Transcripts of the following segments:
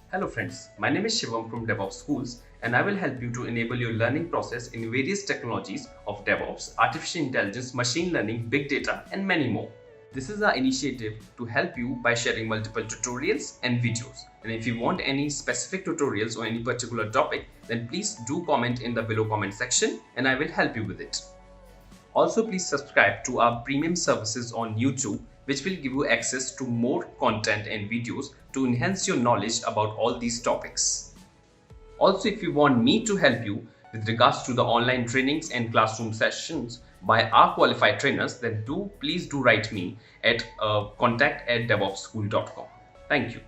Hello friends, my name is Shivam from DevOps Schools and I will help you to enable your learning process in various technologies of DevOps, artificial intelligence, machine learning, big data and many more. This is our initiative to help you by sharing multiple tutorials and videos. And if you want any specific tutorials or any particular topic, then please do comment in the below comment section and I will help you with it. Also, please subscribe to our premium services on YouTube, which will give you access to more content and videos to enhance your knowledge about all these topics. Also, if you want me to help you with regards to the online trainings and classroom sessions by our qualified trainers, then please do write me at contact@devopsschool.com. Thank you.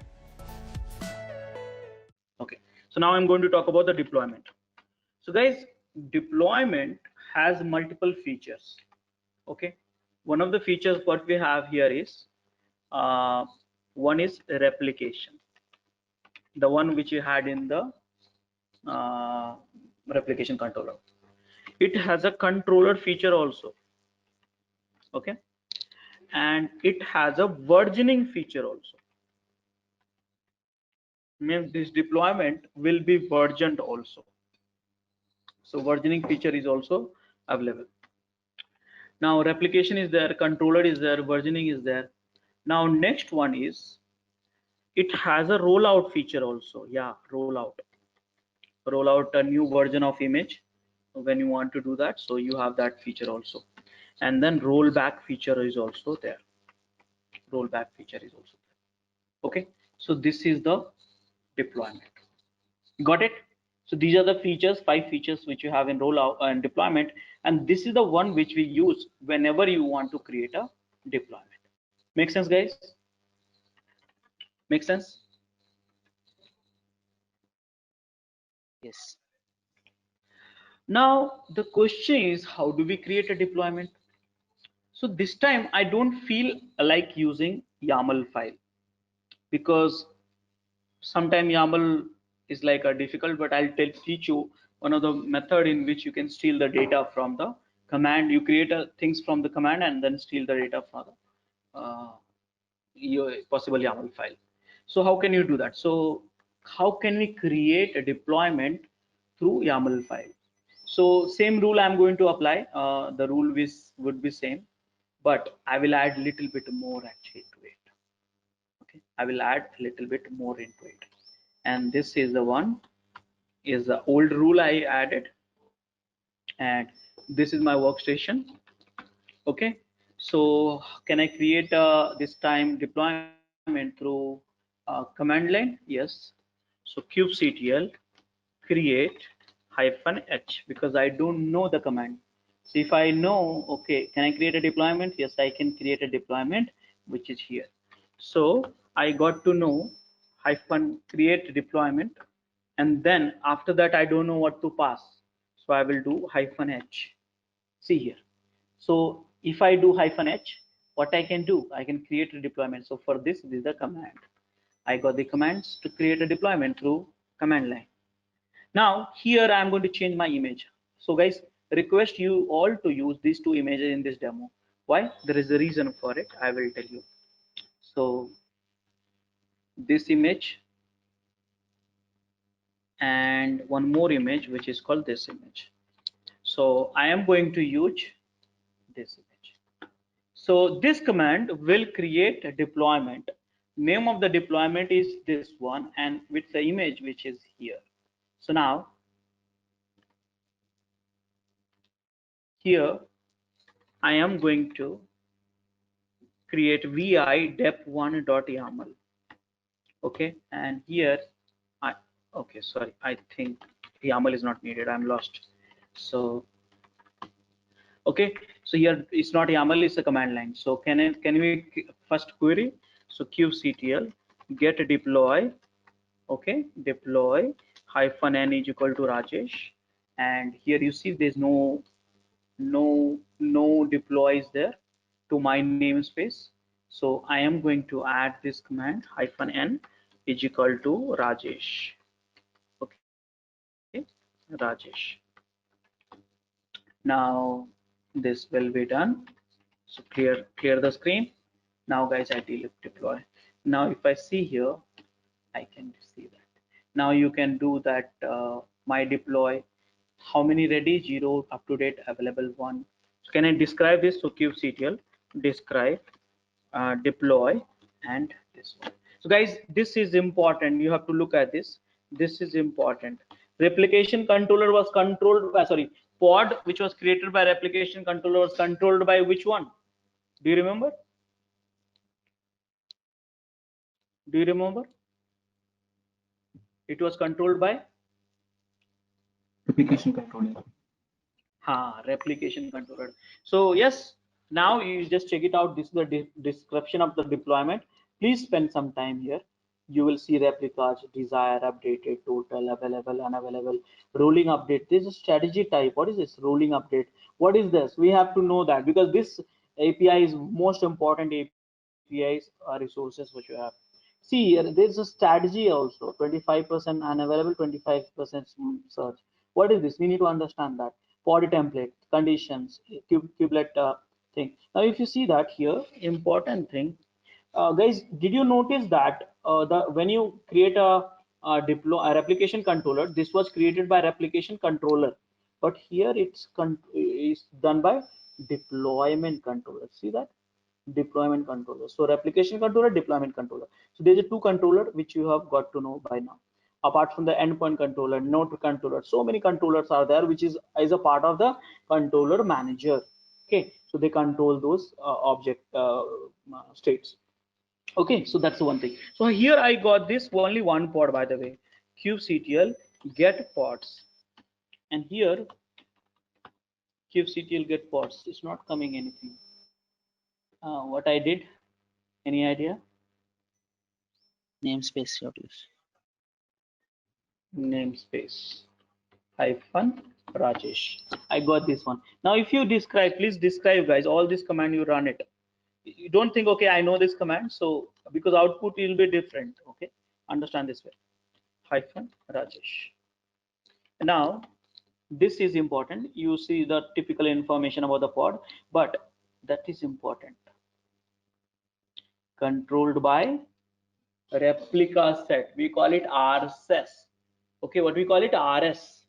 Okay, so now I'm going to talk about the deployment. So guys, deployment has multiple features. Okay, one of the features what we have here is one is replication, the one which you had in the uh, replication controller. It has a controller feature also. Okay, and it has a versioning feature also. Means this deployment will be versioned also. So versioning feature is also available. Now replication is there, controller is there, versioning is there. Now next one is it has a rollout feature also. Yeah, roll out a new version of image when you want to do that, so you have that feature also. And then rollback feature is also there. Rollback feature is also there. Okay, so this is the deployment. Got it? So these are the features, 5 features which you have in rollout and deployment, and this is the one which we use whenever you want to create a deployment. Make sense, guys? Make sense? Yes. Now the question is, how do we create a deployment? So this time I don't feel like using YAML file, because sometimes YAML is like a difficult, but I'll teach you one of the method in which you can steal the data from the command. You create things from the command and then steal the data from the your possible YAML file. So how can you do that? So how can we create a deployment through YAML file? So same rule I'm going to apply. The rule would be same, but I will add little bit more actually to it. Okay, I will add a little bit more into it. And this is the one, is the old rule I added, and this is my workstation. Okay, so can I create this time deployment through command line? Yes. So kubectl create -h, because I don't know the command. So if I know, okay, can I create a deployment? Yes, I can create a deployment, which is here. So I got to know -create deployment, and then after that I don't know what to pass, so I will do -h. See here. So if I do -h, what I can do, I can create a deployment. So for this is the command. I got the commands to create a deployment through command line. Now here I am going to change my image. So guys, request you all to use these 2 images in this demo. Why? There is a reason for it. I will tell you. So this image and one more image, which is called this image. So I am going to use this image. So this command will create a deployment. Name of the deployment is this one, and with the image which is here. So now here I am going to create vi dep1.yaml. Okay, and here I, okay, sorry, I think YAML is not needed. I'm lost. So okay, so here it's not YAML, it's a command line. So can we first query? So kubectl get deploy, okay, deploy -n is equal to Rajesh, and here you see there's no deploy is there to my namespace. So I am going to add this command -n is equal to Rajesh. Okay, Rajesh. Now this will be done. So clear the screen. Now guys, I deploy. Now if I see here, I can see that. Now you can do that my deploy. How many ready? 0, up to date, available 1. So can I describe this? So kubectl describe deploy and this one. So guys, this is important. You have to look at this. This is important. Replication controller was controlled by, sorry, pod which was created by replication controller was controlled by which one? Do you remember? Do you remember? It was controlled by replication controller. Replication controller. So yes, now you just check it out. This is the description of the deployment. Please spend some time here. You will see replicas, desire, updated, total, available, unavailable, rolling update. This is strategy type. What is this rolling update? What is this? We have to know that, because this API is most important APIs resources which you have. See here, there's a strategy also. 25% unavailable, 25% search. What is this? We need to understand that. Body template, conditions, kubelet thing. Now, if you see that here, important thing, guys, did you notice that when you create a replication controller, this was created by replication controller, but here it's done by deployment controller. See that? Deployment controller. So replication controller, deployment controller. So there's a two controller which you have got to know by now. Apart from the endpoint controller, node controller, so many controllers are there, which is a part of the controller manager. Okay, so they control those object states. Okay, so that's the one thing. So here I got this only one pod, by the way, kubectl get pods, and here kubectl get pods. It's not coming anything. What I did, any idea? Namespace you use. Namespace hyphen Rajesh. I got this one. Now, if you describe, please describe, guys, all this command you run it. You don't think, okay, I know this command, so because output will be different. Okay, understand this way. Hyphen Rajesh. Now, this is important. You see the typical information about the pod, but that is important. Controlled by replica set. We call it RSS. Okay, what we call it? RS.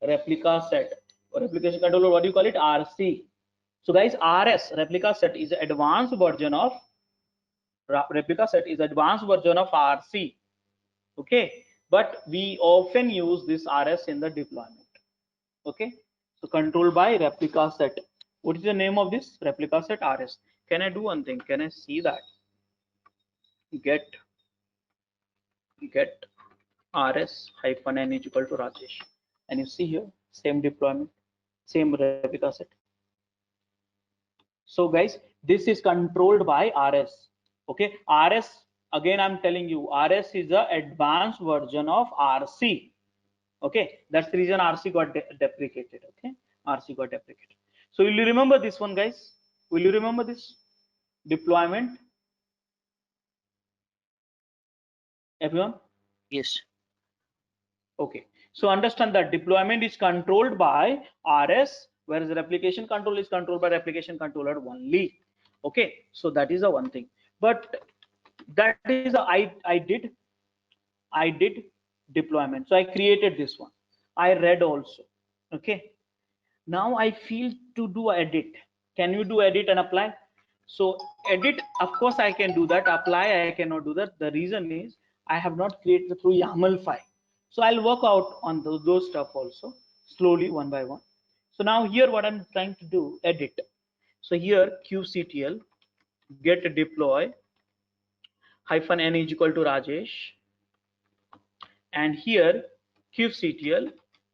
Replica set. Or replication controller, what do you call it? RC. So guys, RS, replica set, is advanced version of RC. Okay, but we often use this RS in the deployment. Okay, so controlled by replica set. What is the name of this? Replica set RS. Can I do one thing? Can I see that? Get RS hyphen n is equal to Rajesh, and you see here same deployment, same replica set. So guys, this is controlled by RS. Okay, RS, again I'm telling you, RS is the advanced version of RC. Okay, that's the reason RC got deprecated. Okay, RC got deprecated. So will you remember this one, guys? Will you remember this deployment? Everyone? Yes. Okay, so understand that deployment is controlled by RS, whereas replication control is controlled by replication controller only. Okay, so that is the one thing. But that is I did deployment. So I created this one. I read also. Okay, now I feel to do edit. Can you do edit and apply? So edit, of course I can do that. Apply, I cannot do that. The reason is I have not created through YAML file. So I'll work out on those stuff also slowly, one by one. So now here what I'm trying to do, edit. So here kubectl get deploy hyphen n is equal to Rajesh, and here kubectl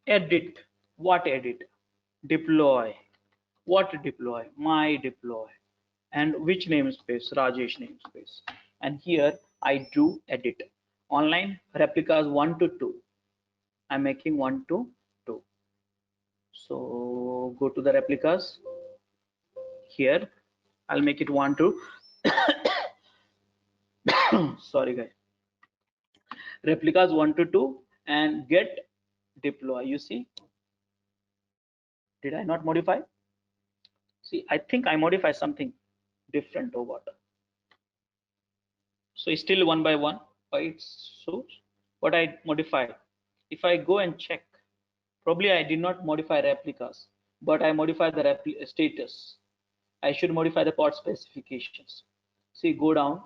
edit. What edit? Deploy. What deploy? My deploy. And which namespace? Rajesh namespace. And here I do edit. Online replicas 1 to 2. I'm making 1 to 2. So go to the replicas. Here I'll make it 1 to sorry guys, replicas 1 to 2 and get deploy. You see, did I not modify? See, I think I modify something different or what. So it's still 1 by 1. Why it's so? what I modified. If I go and check, probably I did not modify replicas, but I modified the status. I should modify the pod specifications. See, go down.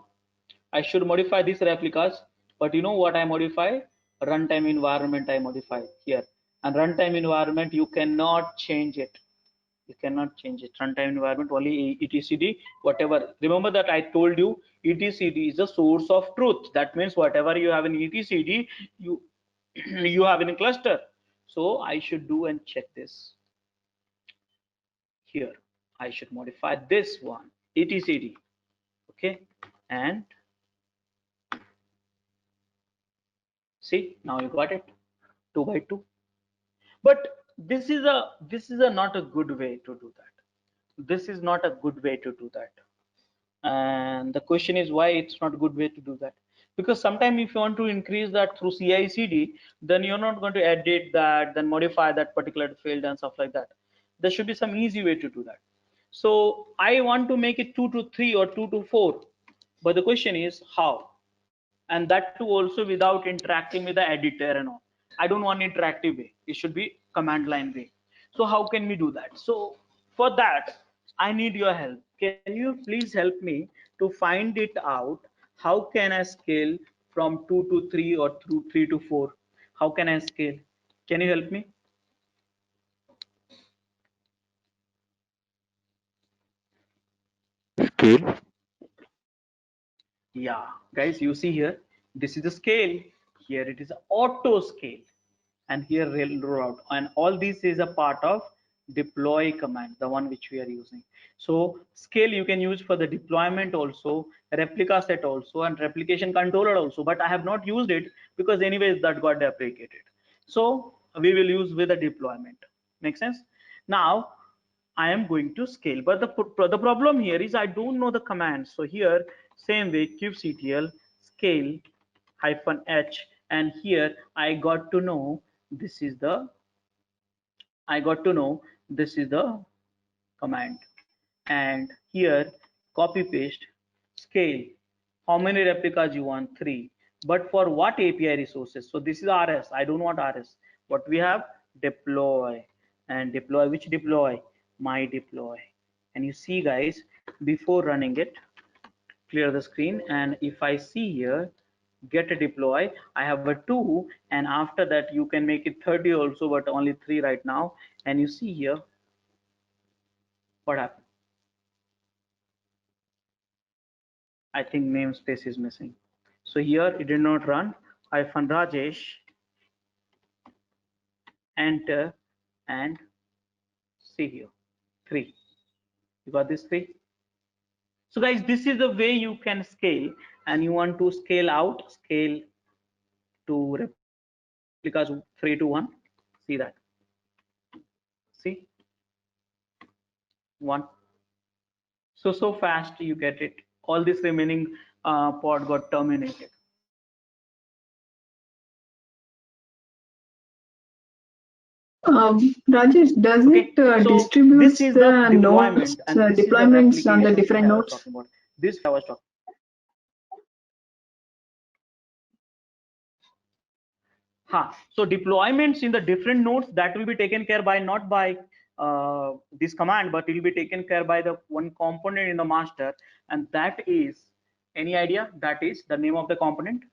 I should modify these replicas, but you know what I modify? Runtime environment I modify here. And runtime environment, you cannot change it. You cannot change it. Runtime environment only etcd, whatever. Remember that I told you etcd is the source of truth. That means whatever you have in etcd, you you have in a cluster. So I should do and check this here. I should modify this one etcd. Okay, and see, now you got it 2 by 2. But this is a not a good way to do that. This is not a good way to do that. And the question is why it's not a good way to do that, because sometimes if you want to increase that through CI/CD, then you're not going to edit that, then modify that particular field and stuff like that. There should be some easy way to do that. So I want to make it 2 to 3 or 2 to 4, but the question is how, and that too also without interacting with the editor and all. I don't want interactive way, it should be command line way. So how can we do that? So for that I need your help. Can you please help me to find it out? How can I scale from 2 to 3 or through 3 to 4? How can I scale? Can you help me? Scale. Yeah, guys, you see here, this is the scale. Here it is auto scale, and here rail route, and all this is a part of deploy command, the one which we are using. So scale you can use for the deployment also, replica set also, and replication controller also. But I have not used it because anyways that got deprecated. So we will use with the deployment. Make sense? Now I am going to scale, but the problem here is I don't know the command. So here, same way, kubectl scale -h, and here I got to know this is the command, and here copy paste scale. How many replicas you want? 3. But for what API resources? So this is RS. I don't want RS. What we have? Deploy. And deploy, which deploy? My deploy. And you see guys, before running it, clear the screen, and if I see here get a deploy, I have a 2, and after that you can make it 30 also, but only 3 right now. And you see here what happened. I think namespace is missing. So here it did not run. -Rajesh, enter, and see here 3. You got this 3. So guys, this is the way you can scale, and you want to scale out, scale to replicas 3 to 1. See that? See 1. So fast you get it. All this remaining pod got terminated. Rajesh, does Okay, it so distributes this is the the nodes, deployment, and this is the deployments on the replication different I was nodes? talking about. This I was talking. So deployments in the different nodes, that will be taken care by not by this command, but it will be taken care by the one component in the master, and that is, any idea? That is the name of the component.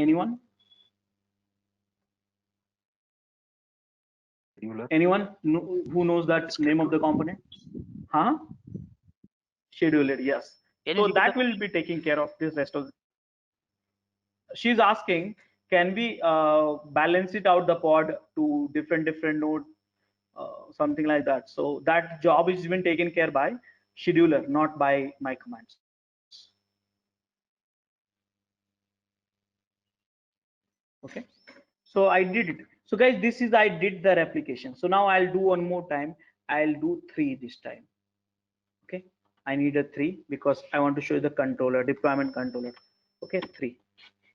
Anyone? Scheduler. Anyone who knows that name of the component? Huh? Scheduler, yes. Can you So repeat the that will be taking care of this rest of. She's asking, can we balance it out the pod to different node, something like that. So that job is been taken care by scheduler, not by my commands. Okay, so I did it. So guys, this is, I did the replication. So now I'll do one more time. I'll do 3 this time. Okay, I need a 3 because I want to show you the controller, deployment controller. Okay, 3,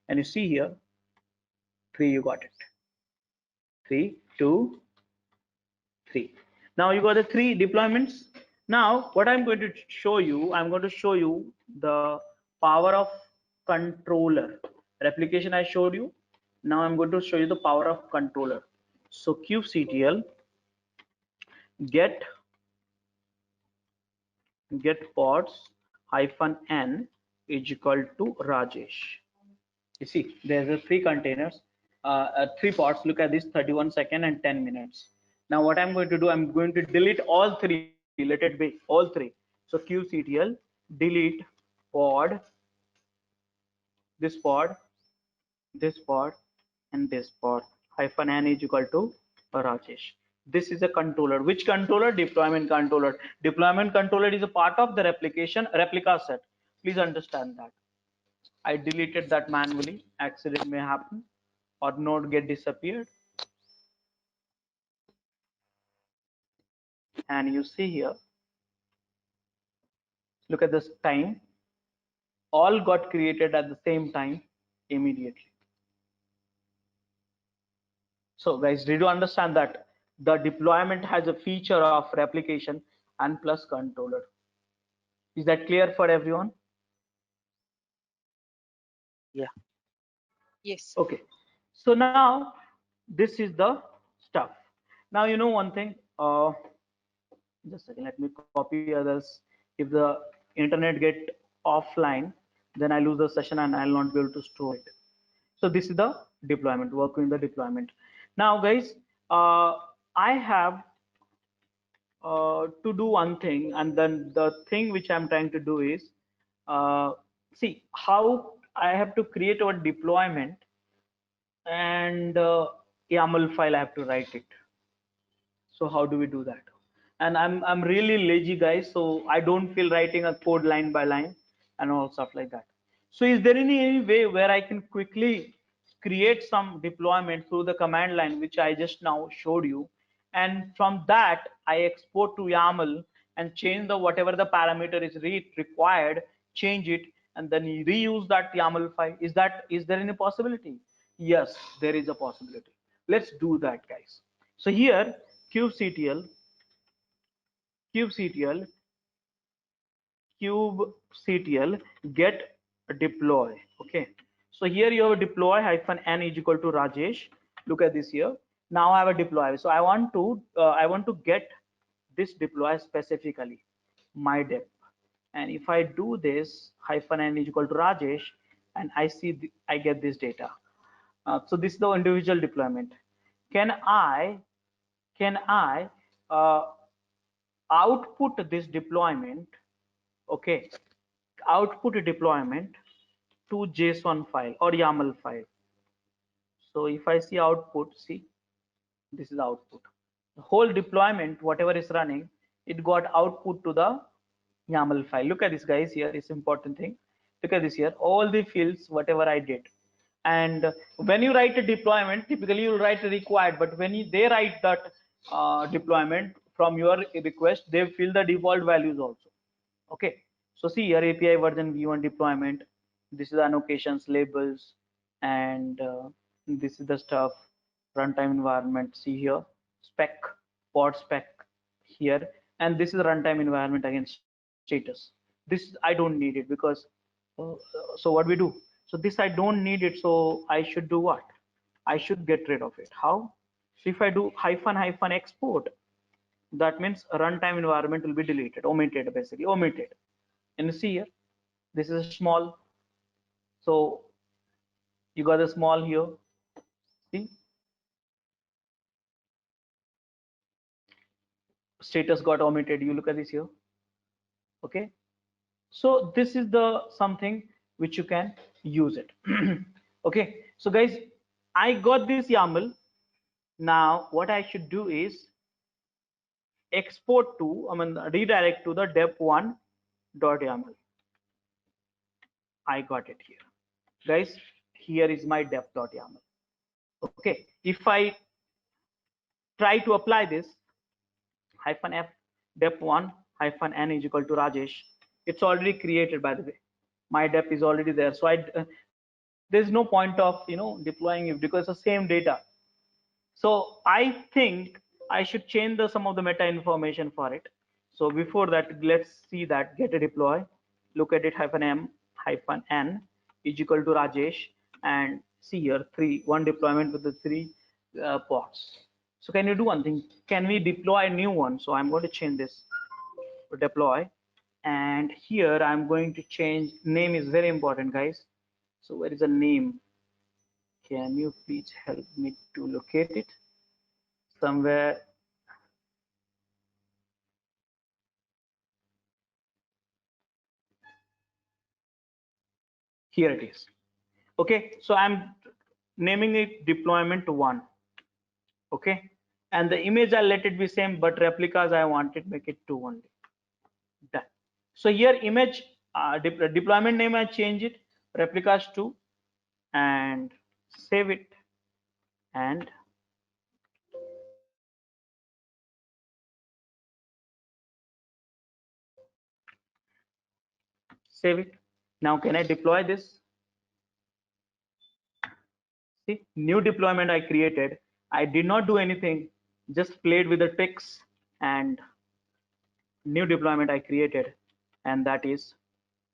and you see here 3, you got it. 3, 2, 3. Now you got the 3 deployments. Now what I'm going to show you, I'm going to show you the power of controller. Replication I showed you. Now I'm going to show you the power of controller. So kubectl get pods -n is equal to Rajesh. You see, there's a three containers, three pods. Look at this, 31 seconds and 10 minutes. Now what I'm going to do, I'm going to delete all three. Let it be all three. So kubectl delete pod, this pod, this pod, and this pod -n is equal to Rajesh. This is a controller. Which controller? Deployment controller. Deployment controller is a part of the replica set. Please understand that. I deleted that manually. Accident may happen or node get disappeared. And you see here, look at this time. All got created at the same time immediately. So guys, did you understand that the deployment has a feature of replication and plus controller? Is that clear for everyone? Yeah. Yes. Okay. So now this is the stuff. Now you know one thing. Just a second, let me copy others. If the internet get offline, then I lose the session and I'll not be able to store it. So this is the deployment, working in the deployment. Now guys, I have to do one thing, and then the thing which I'm trying to do is see how I have to create a deployment, and YAML file I have to write it. So how do we do that? And I'm really lazy, guys, so I don't feel writing a code line by line and all stuff like that. So is there any way where I can quickly create some deployment through the command line which I just now showed you, and from that I export to YAML and change the whatever the parameter is required, change it, and then reuse that YAML file? Is there any possibility? Yes, there is a possibility. Let's do that, guys. So here kubectl get deploy. Okay, so here you have a deploy -n is equal to Rajesh. Look at this here. Now I have a deploy, so I want to get this deploy specifically my dep, and if I do this -n is equal to Rajesh, and I see I get this data. So this is the individual deployment. Can I output this deployment? Okay, output a deployment to JSON file or YAML file. So if I see output, see, this is output. The whole deployment, whatever is running, it got output to the YAML file. Look at this, guys. Here is important thing. Look at this here. All the fields, whatever I did. And when you write a deployment, typically you'll write required, but when they write that deployment from your request, they fill the default values also. Okay, so see here, API version v1 deployment. This is annotations, labels, and this is the stuff. Runtime environment. See here, spec, pod spec here, and this is the runtime environment again, status. This I don't need it because so what we do? So this I don't need it, so I should do what? I should get rid of it. How? So if I do ---- export, that means runtime environment will be deleted, omitted, basically omitted. And you see here, this is small, so you got a small here. See, status got omitted. You look at this here. Okay, so this is the something which you can use it. Okay, so guys, I got this YAML. Now what I should do is export to, redirect to the dep1.yaml. I got it here, guys. Here is my dep.yaml. Okay, if I try to apply this -f dep1 -n is equal to Rajesh, it's already created, by the way. My dep is already there, so there's no point of deploying it because it's the same data. So I think I should change some of the meta information for it. So before that, let's see that get a deploy. Look at it -m -n is equal to Rajesh, and see here one deployment with the three pods. So can you do one thing? Can we deploy a new one? So I'm going to change this to deploy, and here I'm going to change name is very important, guys. So where is the name? Can you please help me to locate it somewhere? Here it is. Okay, so I'm naming it deployment 1. Okay, and the image I'll let it be same, but replicas I want it make it 2 only. Done. So here image deployment name I change it replicas 2 and save it and save it. Now can I deploy this? See, new deployment I created. I did not do anything, just played with the text and new deployment I created, and that is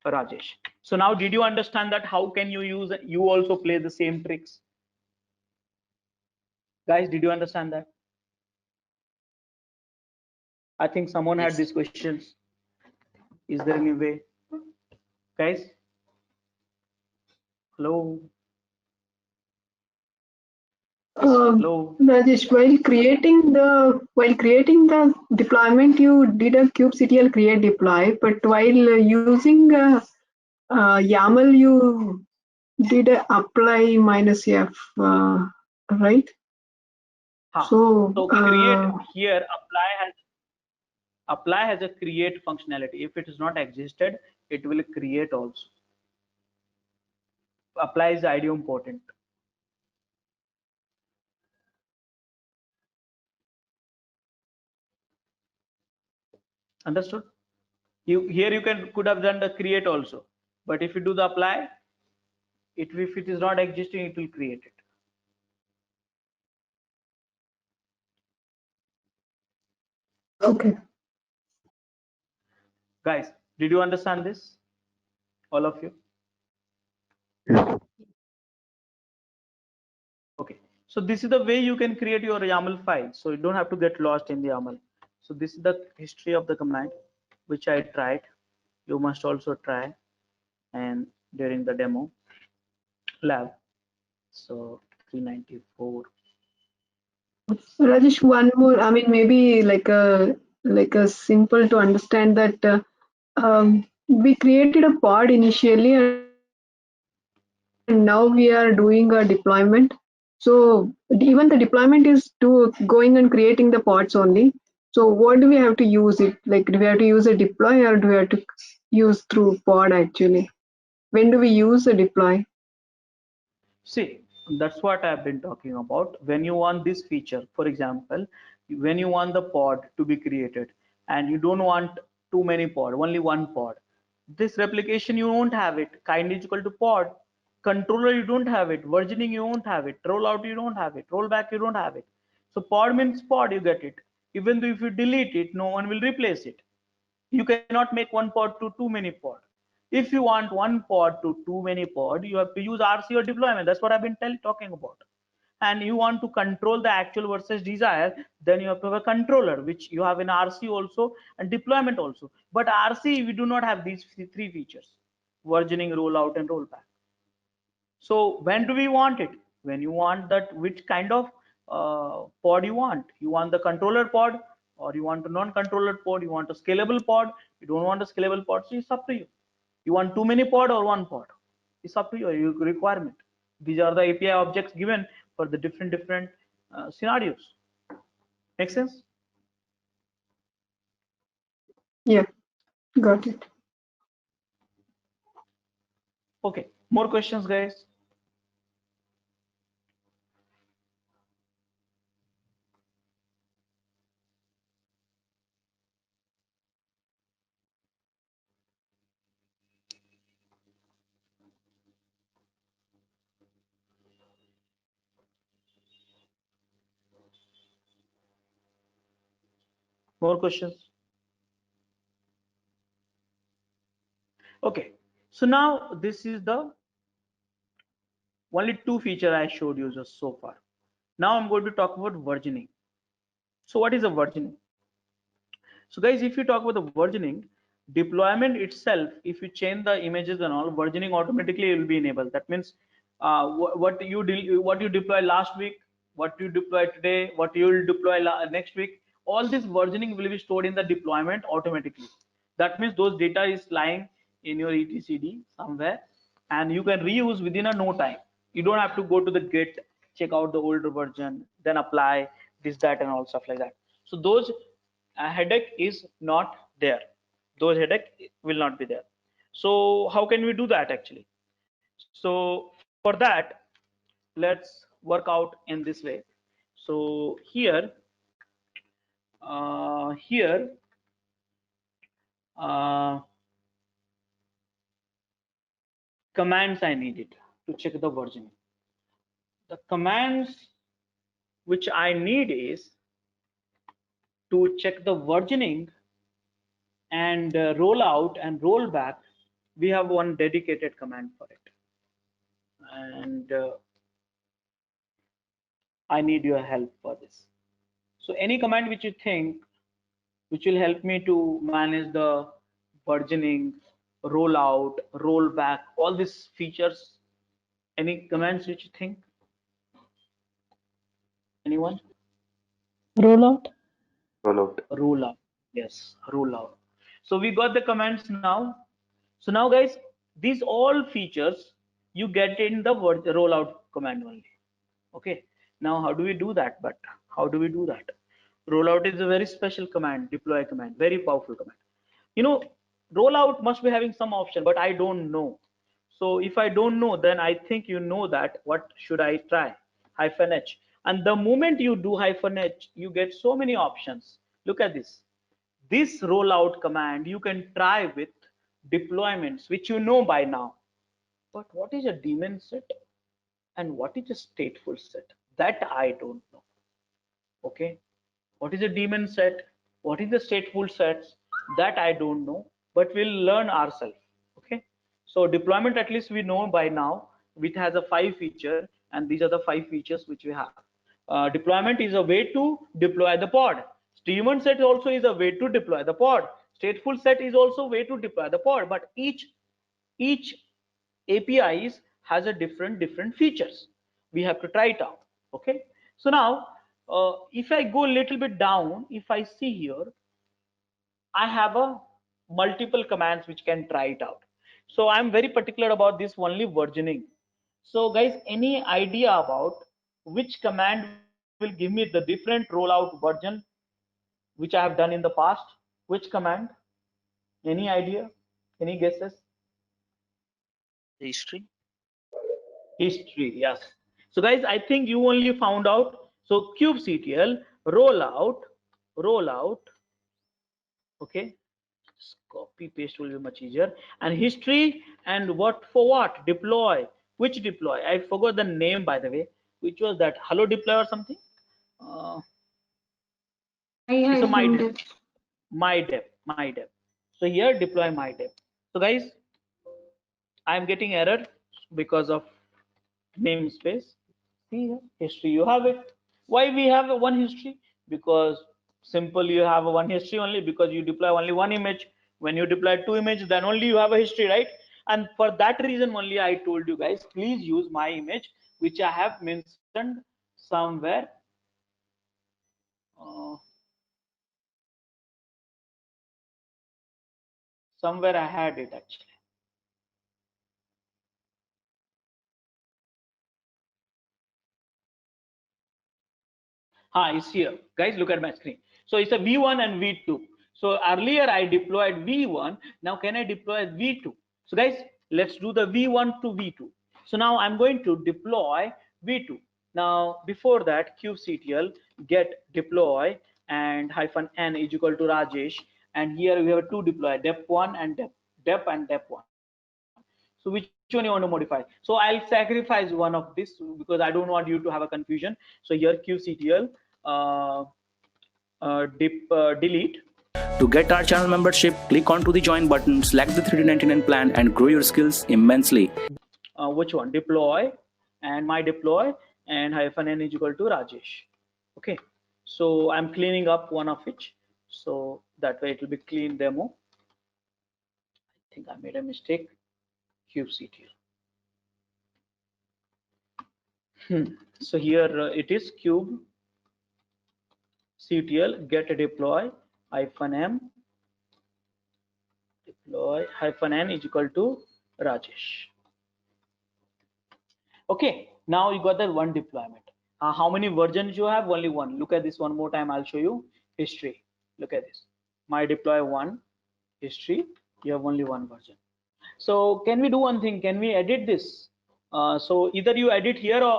Rajesh. So now did you understand that how can you use you also play the same tricks? Guys, did you understand that? I think someone had Yes. these questions. Is there any way? Guys? Hello? Hello? Rajesh, while creating the deployment, you did a kubectl create deploy, but while using YAML, you did a apply minus F, right? Huh. So So create here apply has a create functionality. If it is not existed, it will create also. Apply is idempotent. Understood? You here you could have done the create also, but if you do the apply, if it is not existing, it will create it. okay. Guys, did you understand this? All of you? Okay. So this is the way you can create your YAML file. So you don't have to get lost in the YAML. So this is the history of the command, which I tried. You must also try, and during the demo lab. So 394. Rajesh, one more. I mean, maybe like a simple to understand that we created a pod initially, and now we are doing a deployment. So even the deployment is to going and creating the pods only. So what do we have to use it? Like, do we have to use a deploy or do we have to use through pod actually? When do we use a deploy? See, that's what I've been talking about. When you want this feature, for example, when you want the pod to be created and you don't want too many pod, only one pod, this replication you won't have it. Kind is equal to pod. Controller you don't have it. Versioning you won't have it. Rollout you don't have it. Rollback you don't have it. So pod means pod, you get it. Even though if you delete it, no one will replace it. You cannot make one pod to too many pod. If you want one pod to too many pod, you have to use RC or deployment. That's what I've been talking about. And you want to control the actual versus desire, then you have to have a controller, which you have in RC also and deployment also. But RC, we do not have these three features: versioning, rollout, and rollback. So when do we want it? When you want that, which kind of pod you want? You want the controller pod, or you want a non-controller pod? You want a scalable pod? You don't want a scalable pod, so it's up to you. You want too many pod or one pod? It's up to you. Your requirement. These are the API objects given for the different scenarios. Make sense? Yeah, got it. Okay. More questions, guys? More questions? Okay. So now this is the Only 2 features I showed you just so far. Now I'm going to talk about versioning. So what is a versioning? So guys, if you talk about the versioning, deployment itself, if you change the images and all, versioning automatically will be enabled. That means what you deploy last week, what you deploy today, what you will deploy next week, all this versioning will be stored in the deployment automatically. That means those data is lying in your etcd somewhere, and you can reuse within a no time. You don't have to go to the git, check out the older version, then apply this, that, and all stuff like that. So those headache is not there. Those headache will not be there. So how can we do that actually? So for that, let's work out in this way. So here commands I needed to check the versioning. The commands which I need is to check the versioning and roll out and roll back. We have one dedicated command for it, and I need your help for this. So any command which you think which will help me to manage the versioning, roll out, roll back, all these features. Any commands which you think? Anyone? Rollout. Roll out. Yes, roll out. So we got the commands now. So now guys, these all features you get in the rollout command only. Okay. Now how do we do that? But how do we do that? Rollout is a very special command, deploy command, very powerful command. You know, rollout must be having some option, but I don't know. So if I don't know, then I think you know that. What should I try? -h. And the moment you do -h, you get so many options. Look at this. This rollout command you can try with deployments, which you know by now. But what is a daemon set and what is a stateful set? That I don't know. Okay. What is a daemon set? What is the stateful sets? That I don't know, but we'll learn ourselves. Okay. So deployment, at least we know by now, which has a 5 feature, and these are the 5 features which we have. Deployment is a way to deploy the pod. Daemon set also is a way to deploy the pod. Stateful set is also a way to deploy the pod, but each APIs has a different features. We have to try it out. Okay. So now if I go a little bit down, if I see here, I have a multiple commands which can try it out. So I'm very particular about this only versioning. So guys, any idea about which command will give me the different rollout version which I have done in the past? Which command? Any idea? Any guesses? History. History, yes. So guys, I think you only found out. So kubectl rollout. Okay. Just copy paste will be much easier. And history, and what for what? Deploy. Which deploy? I forgot the name, by the way. Which was that? Hello deploy or something? So mydep. So here deploy mydep. So guys, I am getting error because of namespace. See here, history, you have it. Why we have one history? Because simple, you have one history only because you deploy only one image. When you deploy 2 images, then only you have a history, right? And for that reason only I told you guys, please use my image, which I have mentioned somewhere. Somewhere I had it actually. It's here. Guys, look at my screen. So it's a V1 and V2. So earlier I deployed V1. Now can I deploy V2? So guys, let's do the V1 to V2. So now I'm going to deploy V2. Now before that, kubectl get deploy and -n is equal to Rajesh. And here we have 2 deploy, dep1 and dep1. So which one you want to modify? So I'll sacrifice one of this because I don't want you to have a confusion. So here kubectl delete. To get our channel membership, click onto the join button, select the $399 plan and grow your skills immensely. Which one? Deploy and my deploy and -n is equal to Rajesh. Okay, so I'm cleaning up one of each, so that way it will be clean demo. I think I made a mistake. kubectl. So here it is kubectl get deploy -m deploy -n is equal to Rajesh. Okay, now you got that one deployment. How many versions you have? Only one. Look at this one more time. I'll show you history. Look at this. My deploy one history. You have only one version. So can we do one thing? Can we edit this? So either you edit here or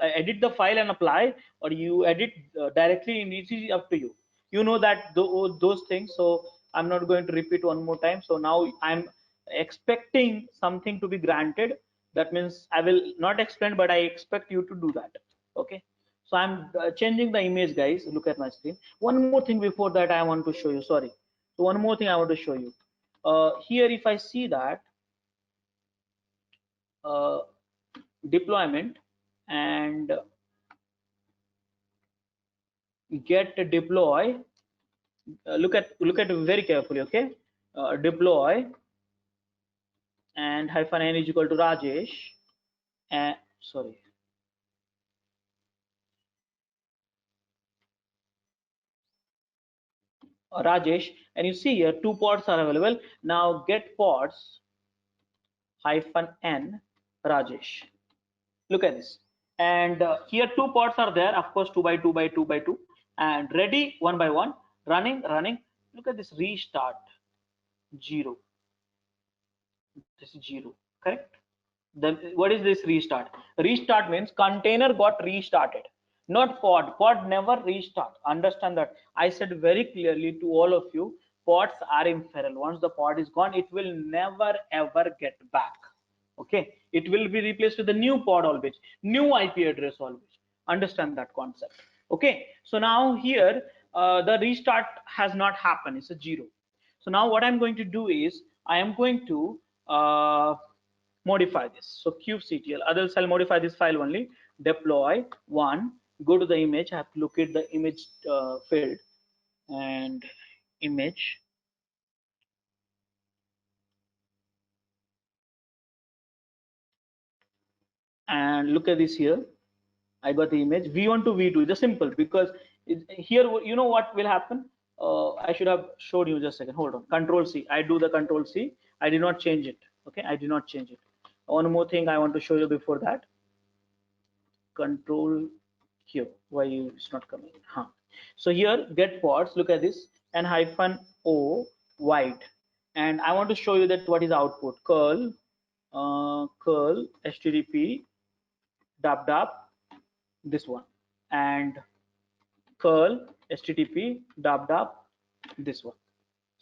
edit the file and apply, or you edit directly. It is up to you. You know that those things. So I'm not going to repeat one more time. So now I'm expecting something to be granted. That means I will not explain, but I expect you to do that. Okay. So I'm changing the image, guys. Look at my screen. One more thing before that I want to show you. Sorry. So one more thing I want to show you. Here, if I see that deployment and get deploy, look at it very carefully. Okay, deploy and -n is equal to Rajesh, and sorry, Rajesh, and you see here two pods are available. Now get pods -n Rajesh. Look at this, and here two pods are there, of course, 2 by 2 by 2 by 2, and ready one by one, running. Look at this, restart 0. This is 0, correct? Then what is this restart? Restart means container got restarted, not pod never restart. Understand that. I said very clearly to all of you, pods are infernal. Once the pod is gone, it will never ever get back. Okay, it will be replaced with a new pod always, new IP address always. Understand that concept. Okay, so now here the restart has not happened, it's a 0. So now what I'm going to do is I am going to modify this. So kubectl, others I'll modify this file only. Deploy one, go to the image. I have to locate the image field and image. And look at this here. I got the image v1 to v2. It's simple because here you know what will happen. I should have showed you just a second. Hold on. Control C. I do the Control C. I did not change it. Okay, I did not change it. One more thing I want to show you before that. Control Q. Why it's not coming? So here get pods. Look at this, and -o wide. And I want to show you that what is output. Curl http dap this one, and curl http dap this one.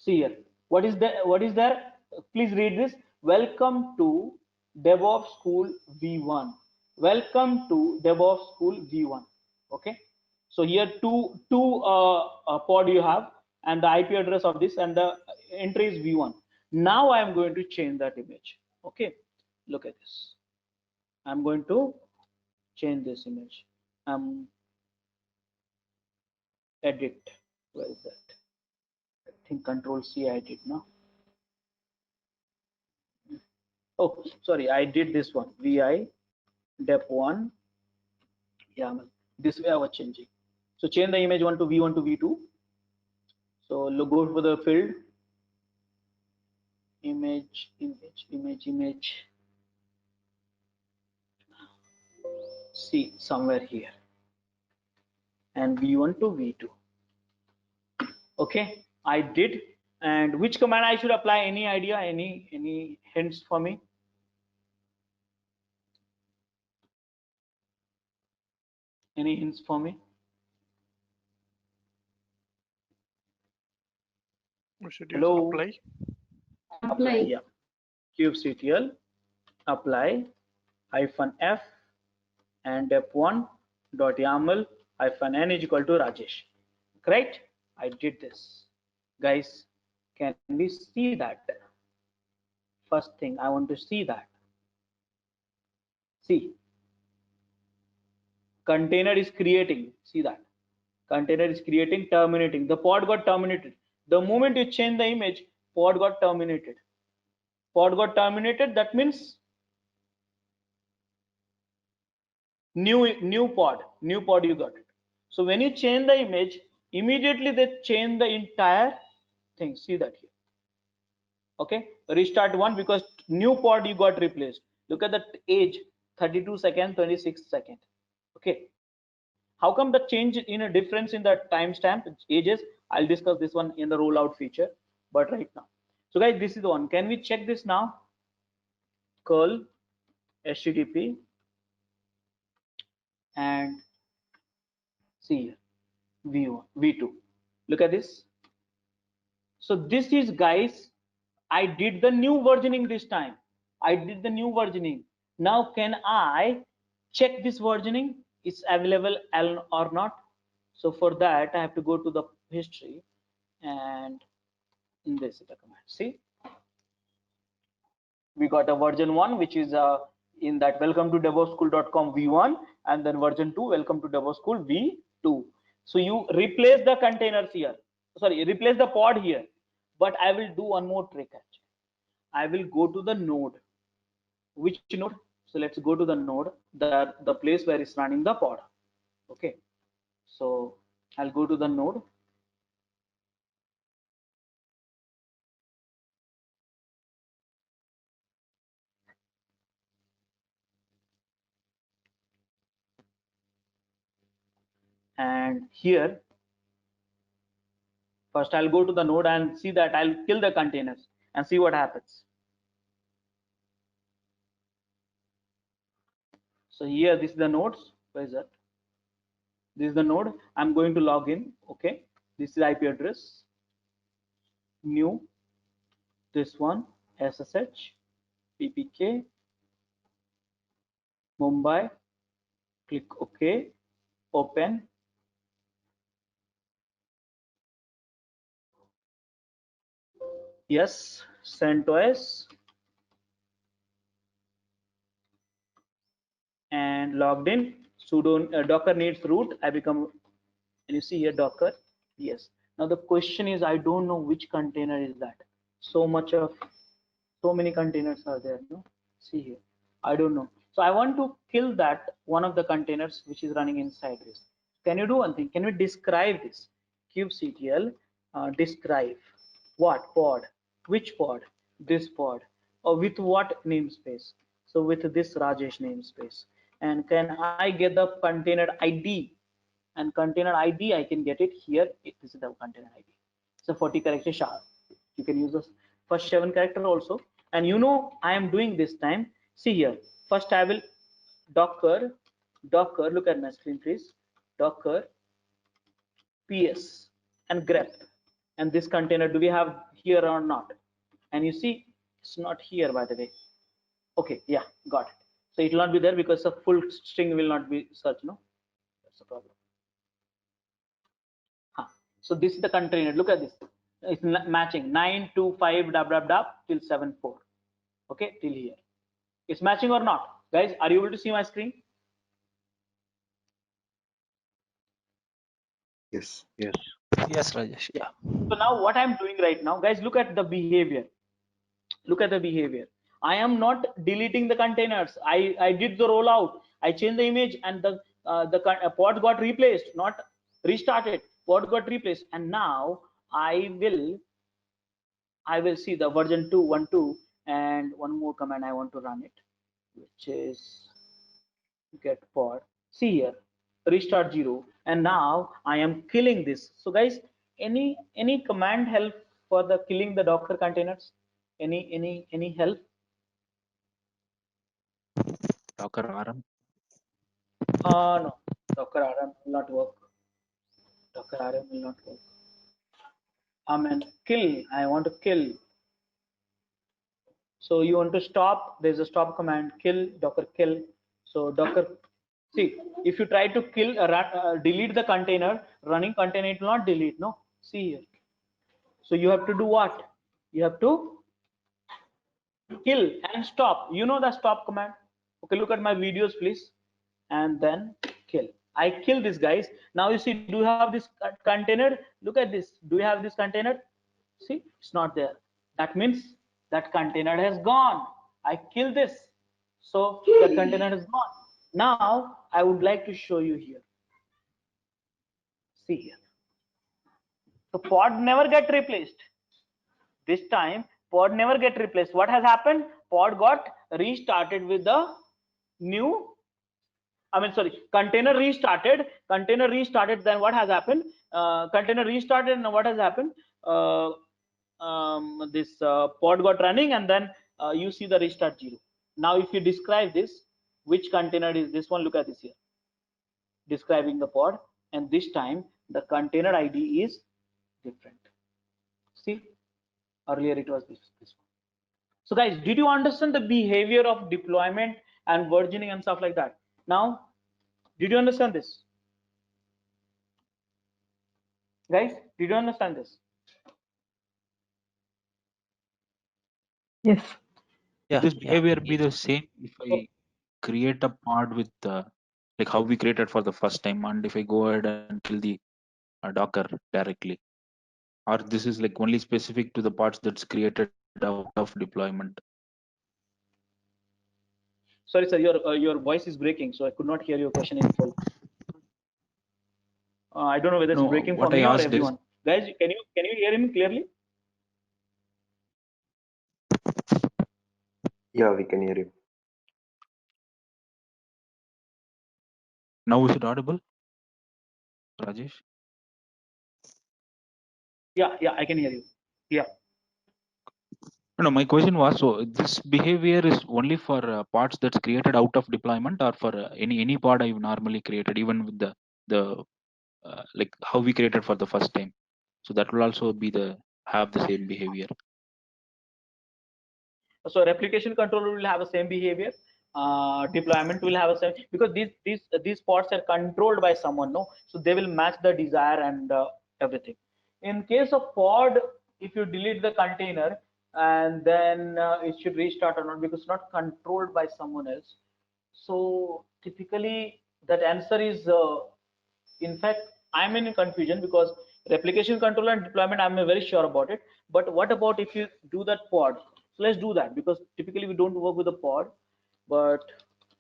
See here, what is there? Please read this. Welcome to DevOps School V1. Welcome to DevOps School V1. Okay, so here two pod you have, and the IP address of this, and the entry is V1. Now I am going to change that image. Okay, look at this. I'm going to change this image. Edit. Where is that? I think Control C I did now. Oh, sorry, I did this one. VI dep1 YAML. This way I was changing. So change the image one to V1 to V2. So go for the field. Image. See somewhere here. And V1 to V2. Okay, I did. And which command I should apply? Any idea? Any hints for me? Any hints for me? We should use Hello? apply. Apply. Yeah. kubectl apply -f and dep1 dot YAML -n is equal to Rajesh. Correct? I did this. Guys, can we see that? First thing, I want to see that. See, container is creating. See that container is creating, terminating. The pod got terminated. The moment you change the image, pod got terminated. Pod got terminated. That means new pod you got it. So when you change the image, immediately they change the entire thing. See that here. Okay, restart one because new pod you got replaced. Look at the age, 32 seconds, 26 seconds. Okay, how come the change in a difference in the timestamp ages? I'll discuss this one in the rollout feature, but right now. So guys, this is the one. Can we check this now? Curl HTTP and see here V1, V2. Look at this. So this is, guys, I did the new versioning this time. I did the new versioning. Now can I check this versioning is available or not? So for that I have to go to the history and in this the command. See, we got a version 1 which is in that welcome to devopsschool.com v1, and then version 2 welcome to DevOpsSchool v2. So you replace the containers here, sorry, replace the pod here, but I will do one more trick actually. I will go to the node. Which node? So let's go to the node, the place where it's running the pod. Okay, so I'll go to the node. And here, first I'll go to the node and see that I'll kill the containers and see what happens. So here, this is the nodes. Where is that? This is the node. I'm going to log in. Okay, this is IP address. New. This one SSH PPK Mumbai. Click OK. Open. Yes. CentOS. And logged in. Sudo Docker needs root. I become, and you see here Docker. Yes. Now the question is, I don't know which container is that. So many containers are there. No, see here. I don't know. So I want to kill that one of the containers which is running inside this. Can you do one thing? Can we describe this? kubectl describe what pod, which pod, this pod, or with what namespace? So with this Rajesh namespace. And can I get the container ID? And container ID I can get it here. This is the container ID. It's a 40 character SHA. You can use the first 7 character also. And you know I am doing this time. See here. First I will docker. Look at my screen, please. Docker ps and grep. And this container, do we have here or not? And you see it's not here, by the way. Okay, yeah, got it. So it will not be there because the full string will not be searched. No, that's the problem. So this is the container. Look at this. It's matching 9 2 5 till 7 4. Okay, till here. It's matching or not, guys? Are you able to see my screen? Yes. Yes, Rajesh. Yeah. So now what I'm doing right now, guys, look at the behavior. Look at the behavior. I am not deleting the containers. I did the rollout. I changed the image and the pod got replaced, not restarted. Pod got replaced, and now I will see the version 2.1.2 and one more command I want to run it, which is get pod. See here, restart 0, and now I am killing this. So guys, any command help for the killing the Docker containers? Any help? Docker RM. No, Docker RM will not work. Docker RM will not work. Kill. I want to kill. So you want to stop. There's a stop command. Kill. Docker kill. So Docker. See, if you try to kill, delete the container, running container, it will not delete. No. See here. So you have to do what? You have to kill and stop. You know the stop command. Okay, look at my videos, please, and then kill. I kill this, guys. Now you see, do you have this container? Look at this. Do you have this container? See, it's not there. That means that container has gone. I kill this, so that container is gone. Now I would like to show you here. See here. The pod never get replaced. This time pod never get replaced. What has happened? Pod got restarted with the new, container restarted. Then what has happened? Container restarted, and what has happened? This pod got running, and then you see the restart 0. Now if you describe this, which container is this one? Look at this here, describing the pod, and this time the container ID is different. See, earlier it was this one. So guys, did you understand the behavior of deployment and versioning and stuff like that? Now, did you understand this? Guys, did you understand this? Yes. Yeah. This Yeah. behavior be the same if I create a pod with like how we created for the first time, and if I go ahead and kill the Docker directly, or this is like only specific to the parts that's created out of deployment. Sorry, sir, your voice is breaking, so I could not hear your question in full. I don't know whether it's No, breaking for what I me or asked is, everyone. Guys, can you hear him clearly? Yeah, we can hear you. now is it audible, Rajesh? Yeah, I can hear you. Yeah. No, my question was, so this behavior is only for parts that's created out of deployment, or for any pod I've normally created, even with the like how we created for the first time. So that will also be have the same behavior. So replication controller will have the same behavior. Deployment will have a same, because these pods are controlled by someone, no? So they will match the desire and everything. In case of pod, if you delete the container, and then it should restart or not, because it's not controlled by someone else. So typically that answer is in fact I'm in confusion, because replication control and deployment I'm very sure about it. But what about if you do that pod? So let's do that, because typically we don't work with a pod. But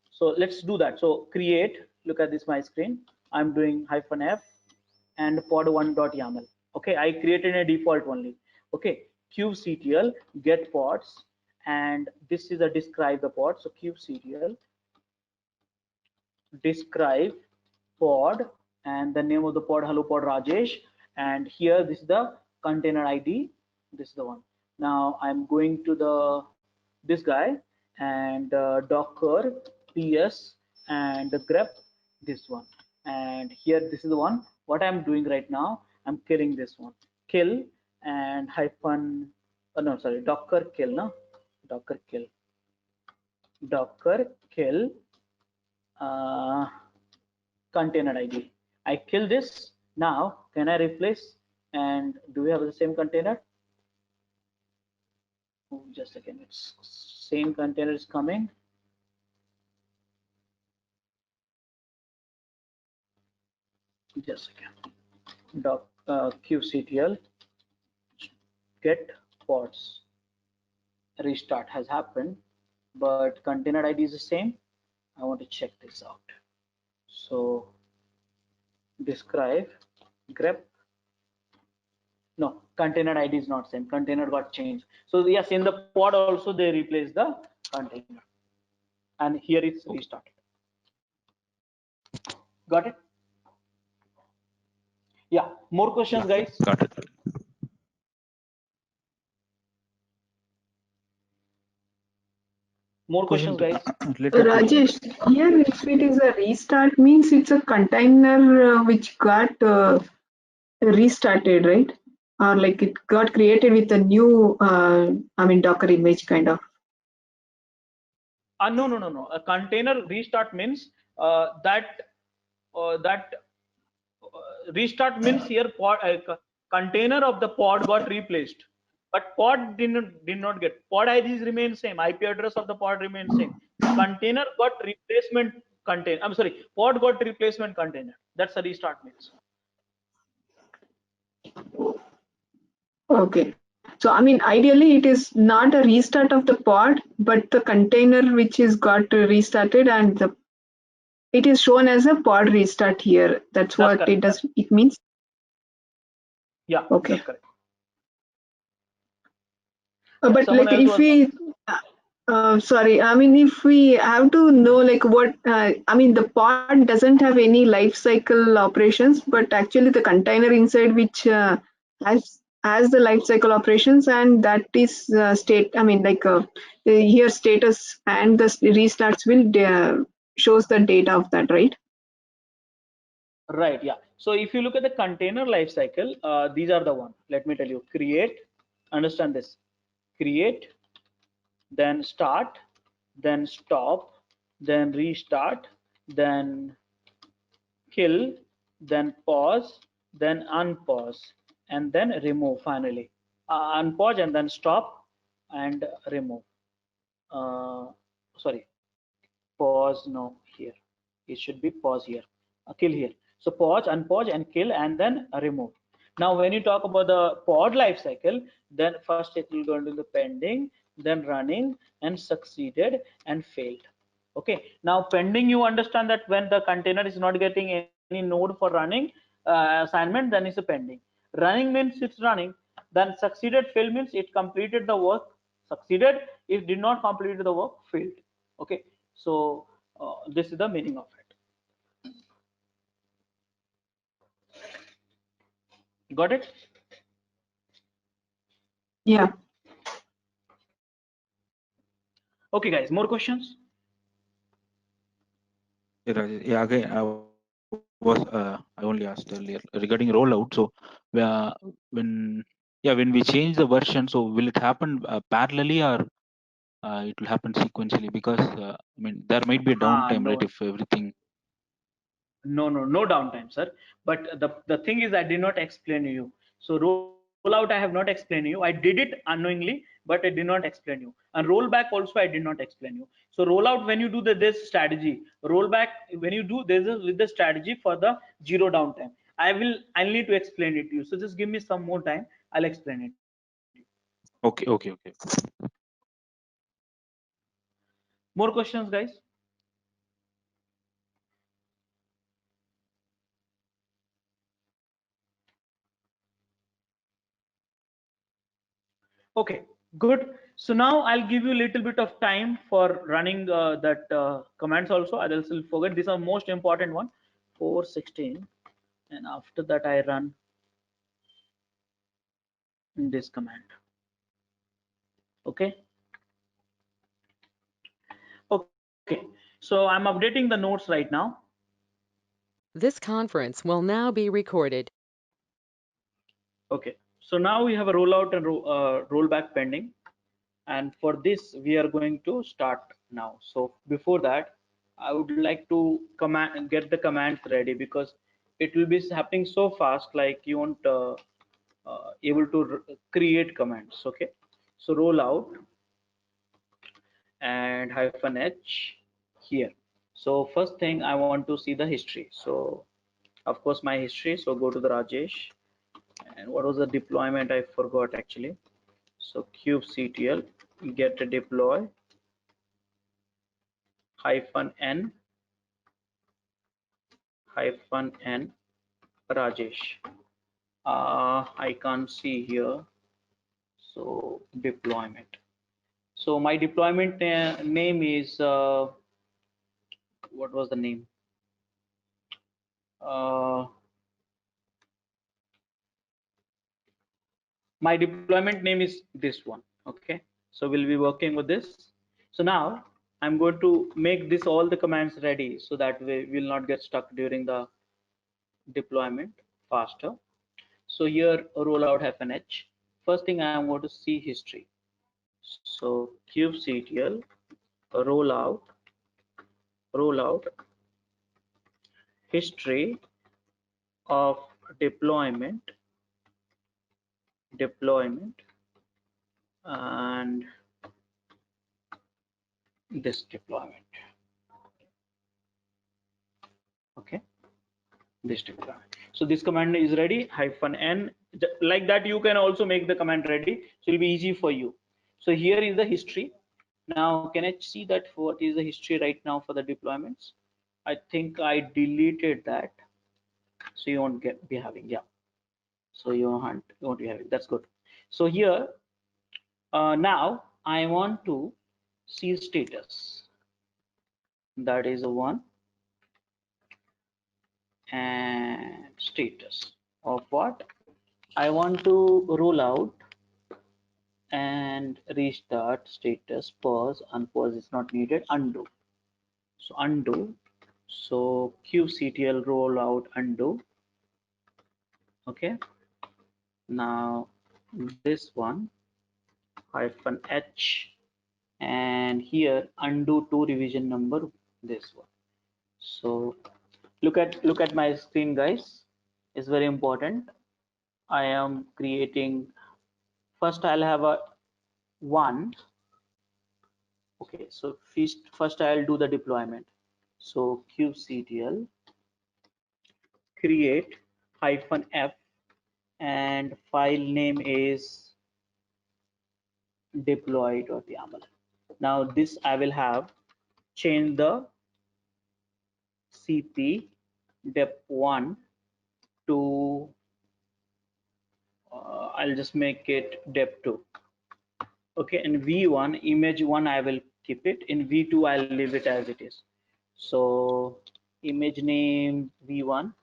so let's do that. So create, look at this my screen, I'm doing -f and pod1.yaml. Okay, I created a default only. Okay, kubectl get pods, and this is a describe the pod. So kubectl describe pod, and the name of the pod, hello pod Rajesh, and here this is the container ID, this is the one. Now I'm going to this guy, and docker ps and grep this one, and here this is the one. What I'm doing right now, I'm killing this one, kill and hyphen no, sorry, docker kill, no, docker kill container ID. I kill this. Now can I replace, and do we have the same container? Oh, just a second, it's same container is coming. Just a second. Doc kubectl get pods restart has happened, but container ID is the same. I want to check this out. So describe grep, no, container ID is not same, container got changed. So yes, in the pod also they replace the container, and here it's restarted. Got it? Yeah, more questions, Yeah, guys? got it. More questions, guys? Related to Rajesh, here if it is a restart means it's a container which got restarted, right? Or like it got created with a new, Docker image kind of. No. A container restart means restart means here pod, container of the pod got replaced, but pod did not get. Pod IDs remain same, IP address of the pod remains same. Container got replacement container. I'm sorry, pod got replacement container. That's a restart means. Okay. So I mean, ideally, it is not a restart of the pod, but the container which is got restarted, and it is shown as a pod restart here. That's what correct. it does. It means. Yeah, Okay. that's correct. But Someone like else if was. we, sorry, I mean if we have to know like what, I mean the pod doesn't have any life cycle operations, but actually the container inside which has the life cycle operations, and that is state. I mean like here status and the restarts will shows the data of that, right? Right, yeah. So if you look at the container lifecycle, these are the one. Let me tell you: create, understand this, create, then start, then stop, then restart, then kill, then pause, then unpause, and then remove finally. Unpause and then stop and remove. Sorry, pause, no, here. It should be pause here, kill here. So pause, unpause, and kill, and then remove. Now, when you talk about the pod life cycle, then first it will go into the pending, then running, and succeeded and failed. Okay. Now, pending, you understand that when the container is not getting any node for running assignment, then it's a pending. Running means it's running. Then succeeded, failed means it completed the work, succeeded. It did not complete the work, failed. Okay. So this is the meaning of it. Got it? Yeah. Okay, guys, more questions? Yeah, again, I only asked earlier regarding rollout. So when when we change the version, so will it happen parallelly, or it will happen sequentially? Because I mean, there might be a downtime, right? No, If everything. no downtime, sir. But the thing is, I did not explain you. So rollout, I have not explained you. I did it unknowingly, but I did not explain you. And rollback also, I did not explain you. So rollout, when you do this strategy, rollback, when you do this is with the strategy for the zero downtime. I'll need to explain it to you. So just give me some more time. I'll explain it. Okay. More questions, guys? Okay, good. So now I'll give you a little bit of time for running that commands also. I will still forget. These are most important one. 416, and after that I run this command. Okay. Okay. So I'm updating the notes right now. This conference will now be recorded. Okay. So now we have a rollout and rollback pending. And for this, we are going to start now. So before that, I would like to get the commands ready, because it will be happening so fast, like you won't able to create commands. Okay. So rollout and -h here. So first thing, I want to see the history. So of course my history. So go to the Rajesh, and what was the deployment? I forgot actually. So kubectl get a deploy -n Rajesh. I can't see here. So deployment. So my deployment name is what was the name? My deployment name is this one. Okay. So we'll be working with this. So now I'm going to make this all the commands ready, so that we will not get stuck during the deployment faster. So here rollout -h. First thing I want to see history. So kubectl rollout history of deployment and this deployment. Okay, this deployment. So this command is ready, -n. Like that, you can also make the command ready. So it'll be easy for you. So here is the history. Now, can I see that what is the history right now for the deployments? I think I deleted that. So you won't be having, yeah. So you won't be having, that's good. So here, now I want to see status. That is a one, and status of what? I want to roll out and restart status, pause, unpause is not needed, undo. So undo. So kubectl rollout undo. Okay. Now this one -h, and here undo to revision number, this one. So look at my screen, guys. It's very important. I am creating, first I'll have a one. Okay, so first I'll do the deployment. So kubectl create -f, and file name is deploy.yaml. Now this I will have change the cp dep1 to I'll just make it dep2. Okay, in v1 image 1 I will keep it, in v2 I'll leave it as it is. So image name v1,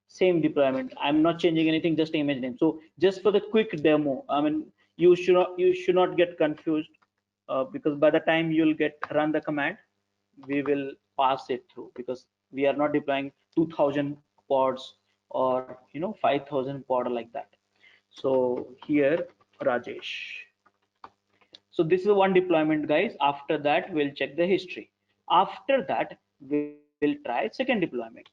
same deployment. I'm not changing anything, just image name. So just for the quick demo, I mean, you should not get confused, because by the time you'll run the command, we will pass it through, because we are not deploying 2000 pods or 5000 pod like that. So here Rajesh. So this is one deployment, guys. After that we'll check the history. After that we'll try second deployment,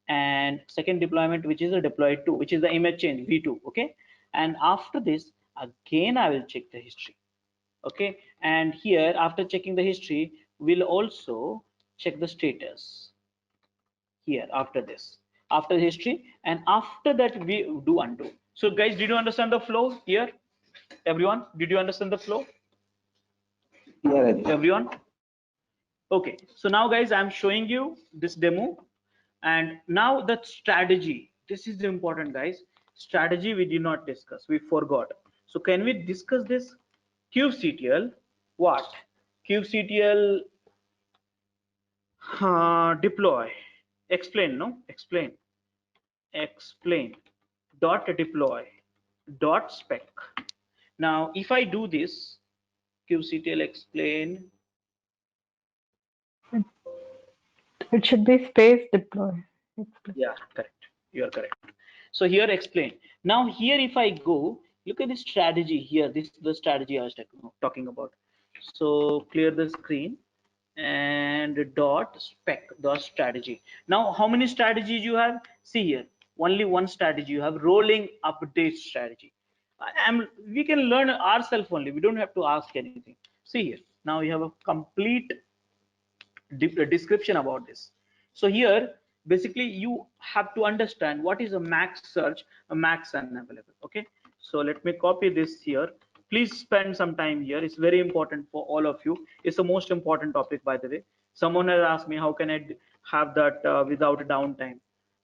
and second deployment, which is a deploy 2, which is the image change v2. Okay, and after this again I will check the history. Okay, and here after checking the history we'll also check the status here after this, after history, and after that we do undo. So guys, did you understand the flow here? Everyone, did you understand the flow? Yeah, Everyone? Okay, so now guys, I'm showing you this demo, and now the strategy. This is important, guys. Strategy we did not discuss, we forgot. So can we discuss this? kubectl what? kubectl deploy, explain, no, explain dot deploy dot spec. Now if I do this, kubectl explain, It should be space deploy. yeah, correct, you are correct. So here explain. Now here if I go, look at this strategy here, this is the strategy I was talking about. So clear the screen and dot spec dot strategy. Now how many strategies you have? See here, only one strategy you have, rolling update strategy. We can learn ourselves only, we don't have to ask anything. See here, now you have a complete description about this. So here basically you have to understand what is a max search, a max unavailable. Okay, so let me copy this here. Please spend some time here, it's very important for all of you. It's the most important topic, by the way. Someone has asked me how can I have that without a downtime,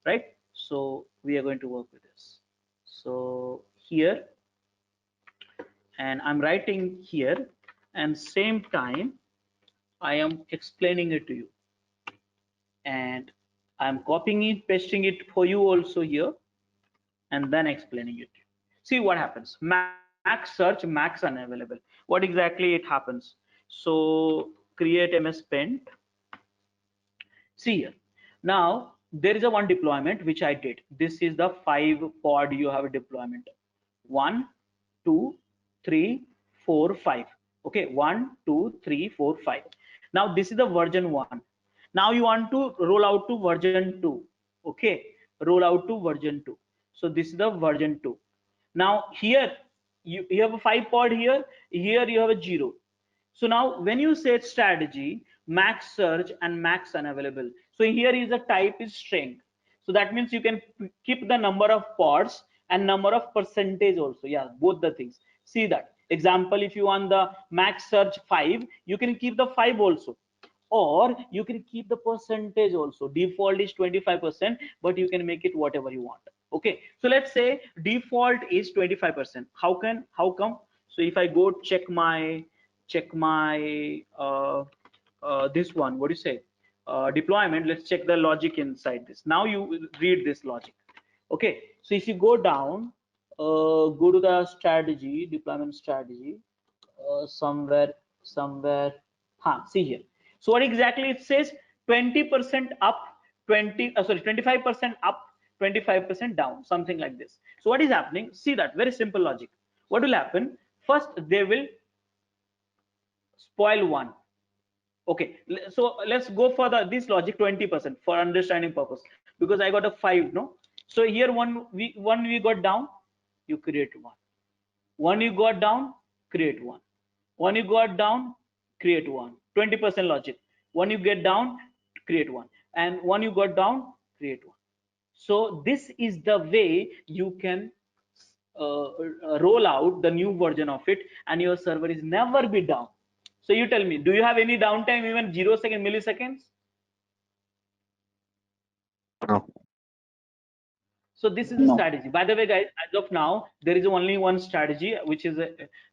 right? So we are going to work with this. So here, and I'm writing here, and same time I am explaining it to you, and I'm copying it, pasting it for you also here, and then explaining it. See what happens. Max search, max unavailable. What exactly it happens? So create MS Paint. See here. Now there is a one deployment which I did. This is the 5 pod you have a deployment. 1, 2, 3, 4, 5. Okay, 1, 2, 3, 4, 5. Now this is the version 1. Now you want to roll out to version 2. Okay, roll out to version 2. So this is the version 2. Now here you have a 5 pod here you have a 0. So now when you say strategy, max search and max unavailable, So here is a type is string. So that means you can keep the number of pods and number of percentage also. Yeah, both the things. See that example, if you want the max search 5, you can keep the 5 also, or you can keep the percentage also. Default is 25%, but you can make it whatever you want. Okay, so let's say default is 25%. How come? So if I go check my this one, what do you say, deployment, let's check the logic inside this. Now you read this logic. Okay, so if you go down, go to the strategy, deployment strategy, somewhere, see here. So what exactly it says? 20% up, 25% up, 25% down, something like this. So what is happening? See that very simple logic. What will happen? First, they will spoil one. Okay, so let's go for this logic 20% for understanding purpose, because I got a 5, no? So here one we got down, you create one you got down, create one you got down, create one. 20% logic. One you get down, create one, and one you got down, create one. So this is the way you can roll out the new version of it, and your server is never be down. So you tell me, do you have any downtime, even 0 second, milliseconds? No. So this is the strategy. By the way, guys, as of now, there is only one strategy which is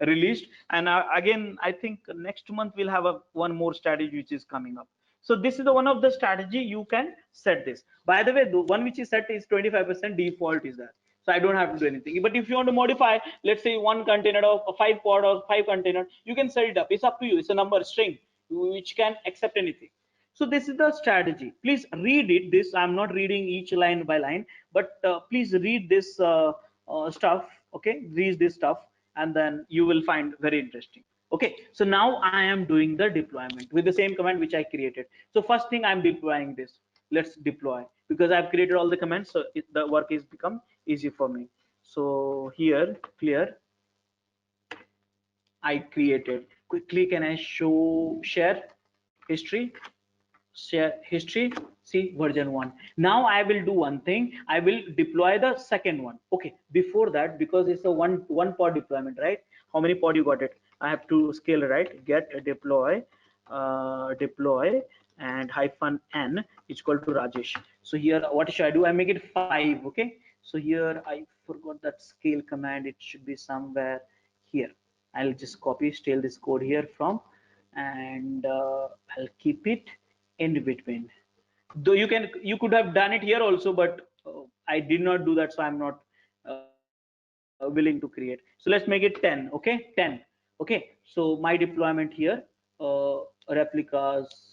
released, and again, I think next month we'll have one more strategy which is coming up. So this is the one of the strategy you can set this. By the way, the one which is set is 25% default is that. So I don't have to do anything. But if you want to modify, let's say one container of 5 pod or 5 container, you can set it up. It's up to you. It's a number string which can accept anything. So this is the strategy. Please read it. This I'm not reading each line by line, but please read this stuff. Okay, read this stuff, and then you will find very interesting. Okay, so now I am doing the deployment with the same command which I created. So first thing, I'm deploying this. Let's deploy, because I've created all the commands, so the work is become easy for me. So here, clear, I created. Quickly, can I share history? Share history, see version 1. Now I will do one thing, I will deploy the second one. Okay, before that, because it's a one pod deployment, right? How many pod you got it? I have to scale, right? Get deploy deploy and -n is equal to Rajesh. So here what should I do? I make it 5. Okay, so here I forgot that scale command. It should be somewhere here. I'll just copy steal this code here from, and I'll keep it in between. Though you could have done it here also, but I did not do that, so I'm not willing to create. So let's make it 10. Okay, 10. Okay, so my deployment here, replicas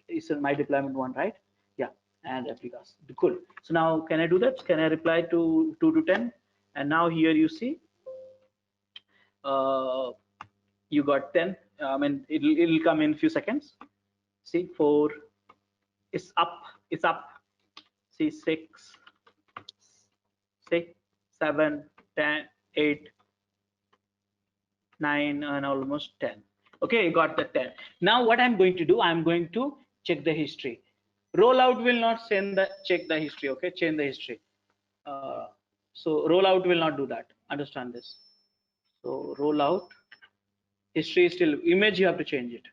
is my deployment 1, right? Yeah, and replicas. Cool. So now can I do that? Can I reply to 2 to 10? And now here you see you got 10. I mean, it'll come in few seconds. See, 4 is up, it's up. See, 6, 7, 10, 8, 9, and almost 10. Okay, you got the 10. Now what I'm going to do, I'm going to check the history. Rollout will not check the history. Okay, change the history. So rollout will not do that. Understand this. So rollout history is still image. You have to change it.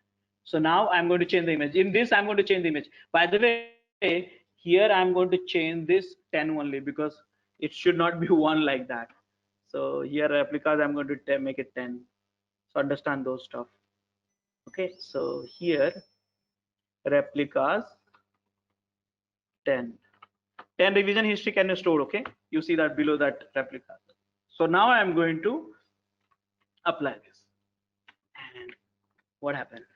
So now I'm going to change the image. In this, I'm going to change the image. By the way, here I'm going to change this 10 only, because it should not be 1 like that. So here replicas, I'm going to make it 10. So understand those stuff. Okay, so here replicas 10 revision history can be stored. Okay, you see that below that replica. So now I'm going to apply this, and what happened?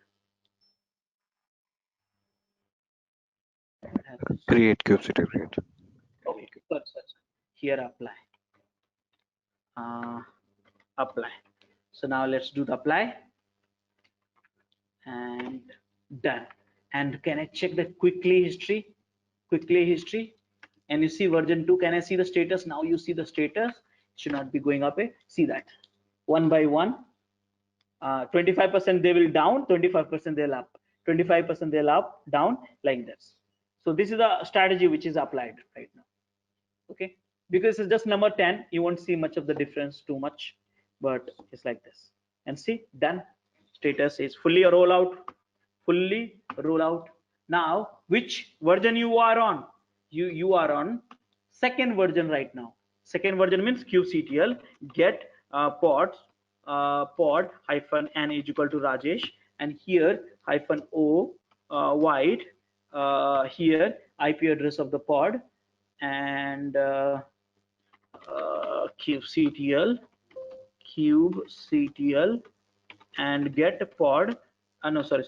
Create kubectl create. Okay, search. Here apply. So now let's do the apply, and done. And can I check the quickly history? And you see version 2. Can I see the status? Now you see the status should not be going up. See that 1 by 1, 25% they will down, 25% they'll up, 25% they'll up, down, like this. So this is a strategy which is applied right now. Okay, because it's just number 10, you won't see much of the difference too much, but it's like this. And see, done. Status is fully roll out, fully roll out. Now, which version you are on? You are on second version right now. Second version means kubectl get pod hyphen n is equal to Rajesh, and here hyphen o wide here IP address of the pod, and kubectl and get pod. No, sorry,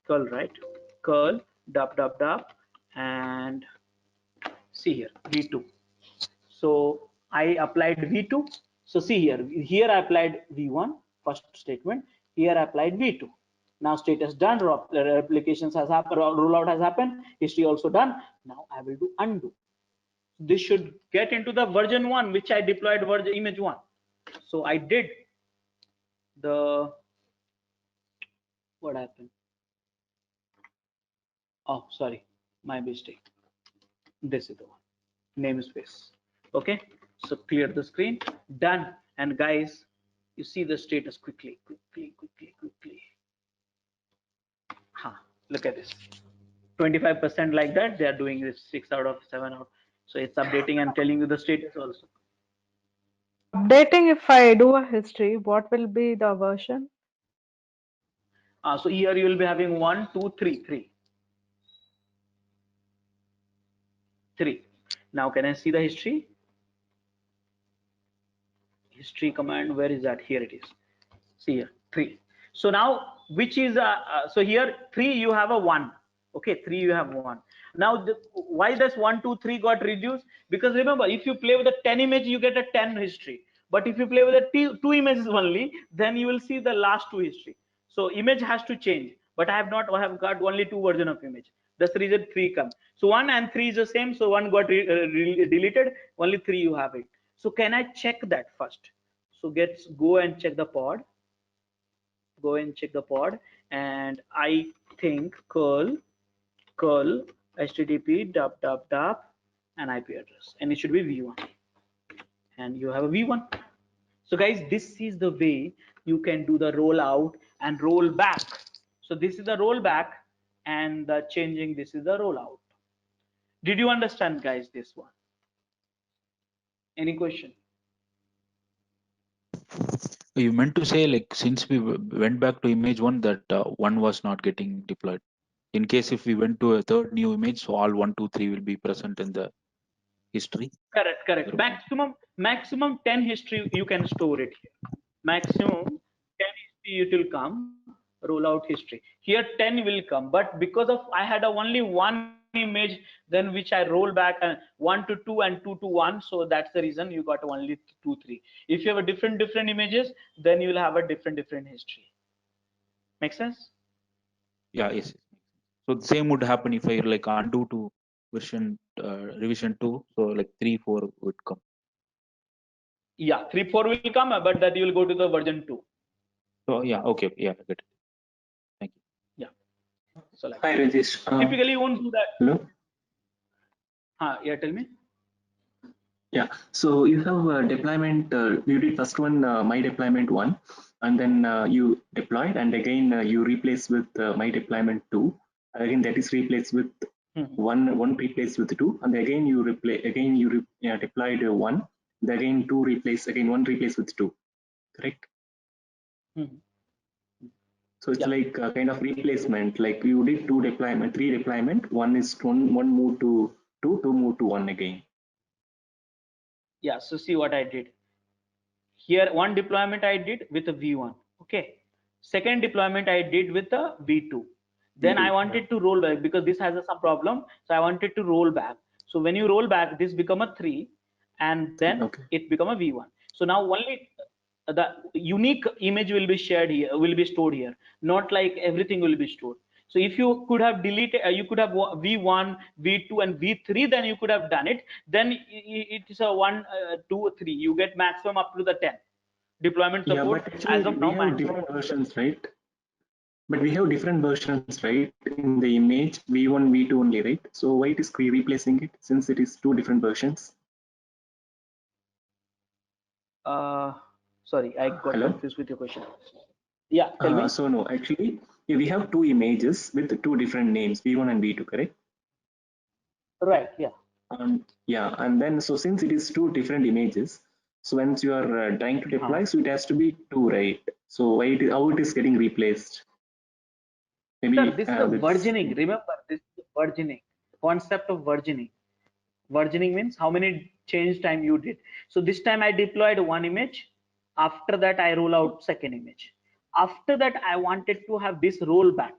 curl, right? Curl dub and see here v2. So I applied v2. So see here I applied v1 first statement, here I applied v2. Now status done, replications has happened, rollout has happened, history also done. Now I will do undo. This should get into the version 1 which I deployed version image 1. So I did the, what happened? Oh, sorry, my mistake. This is the one, namespace. Okay, so clear the screen, done. And guys, you see the status quickly. Look at this, 25% like that. They are doing this 6 out of 7 out. So it's updating and telling you the status also. Updating, if I do a history, what will be the version? So here you will be having 1, 2, 3. Now can I see the history? History command, where is that? Here it is. See here, 3. So now which is so here 3 you have a 1. Okay, 3 you have 1. Now why does 1, 2, 3 got reduced? Because remember, if you play with a 10 image, you get a 10 history. But if you play with a 2 images only, then you will see the last 2 history. So image has to change. But I have got only 2 version of image. That's the reason 3 come. So 1 and 3 is the same. So 1 got deleted. Only 3 you have it. So can I check that first? So go and check the pod. Go and check the pod, and I think curl http dub and IP address, and it should be v1, and you have a v1. So guys, this is the way you can do the rollout and roll back. So this is the rollback, and the changing, this is the rollout. Did you understand, guys, this one? Any question? You meant to say, like, since we went back to image 1, that 1 was not getting deployed. In case if we went to a third new image, so all 1, 2, 3 will be present in the history. Correct. Maximum 10 history you can store it here. Maximum 10 history it will come. Rollout history. Here 10 will come, but because of I had only 1 image, then which I roll back 1 to 2 and 2 to 1. So that's the reason you got only 2, 3. If you have a different images, then you will have a different history. Make sense? Yeah, yes. So the same would happen if I like undo to version revision 2. So like 3, 4 would come. Yeah, 3, 4 will come, but that you will go to the version 2. So yeah, okay, yeah, I get it. Thank you. Yeah. So like hi Rajesh. Typically you won't do that. Hello. Yeah, tell me. Yeah, so you have deployment. You did first one, my deployment 1, and then you deployed, and again you replace with my deployment 2. Again that is replaced with one replaced with 2, and again you deployed 1. Then again 2 replace, again 1 replaced with 2. Correct. So it's like a kind of replacement. Like you did 2 deployment, 3 deployment. One move to 2, 2 move to 1 again. Yeah, so see what I did here. One deployment I did with a v1. Okay, second deployment I did with a v2. Then I wanted to roll back because this has some problem, so I wanted to roll back. So when you roll back, this become a 3, and then it become a v1. So now only the unique image will be shared here, will be stored here, not like everything will be stored. So if you could have deleted, you could have v1, v2 and v3, then you could have done it. Then it is a 1, 2, 3. You get maximum up to the 10 deployment support. Yeah, but actually as of now, we have different versions, right? But we have different versions, right? In the image, V1, V2 only, right? So why it is replacing it since it is two different versions? Sorry, I got Hello? confused with your question. Yeah, tell me. So no, actually, we have two images with two different names, V1 and V2, correct? Right, yeah. Yeah, and then so since it is two different images, so once you are trying to deploy, so it has to be two, right? So why how it is getting replaced? Maybe Sir, this is the that's- versioning. Remember, this is versioning. Concept of versioning. Versioning means how many change time you did. So this time I deployed one image. After that, I roll out second image. After that, I wanted to have this rollback.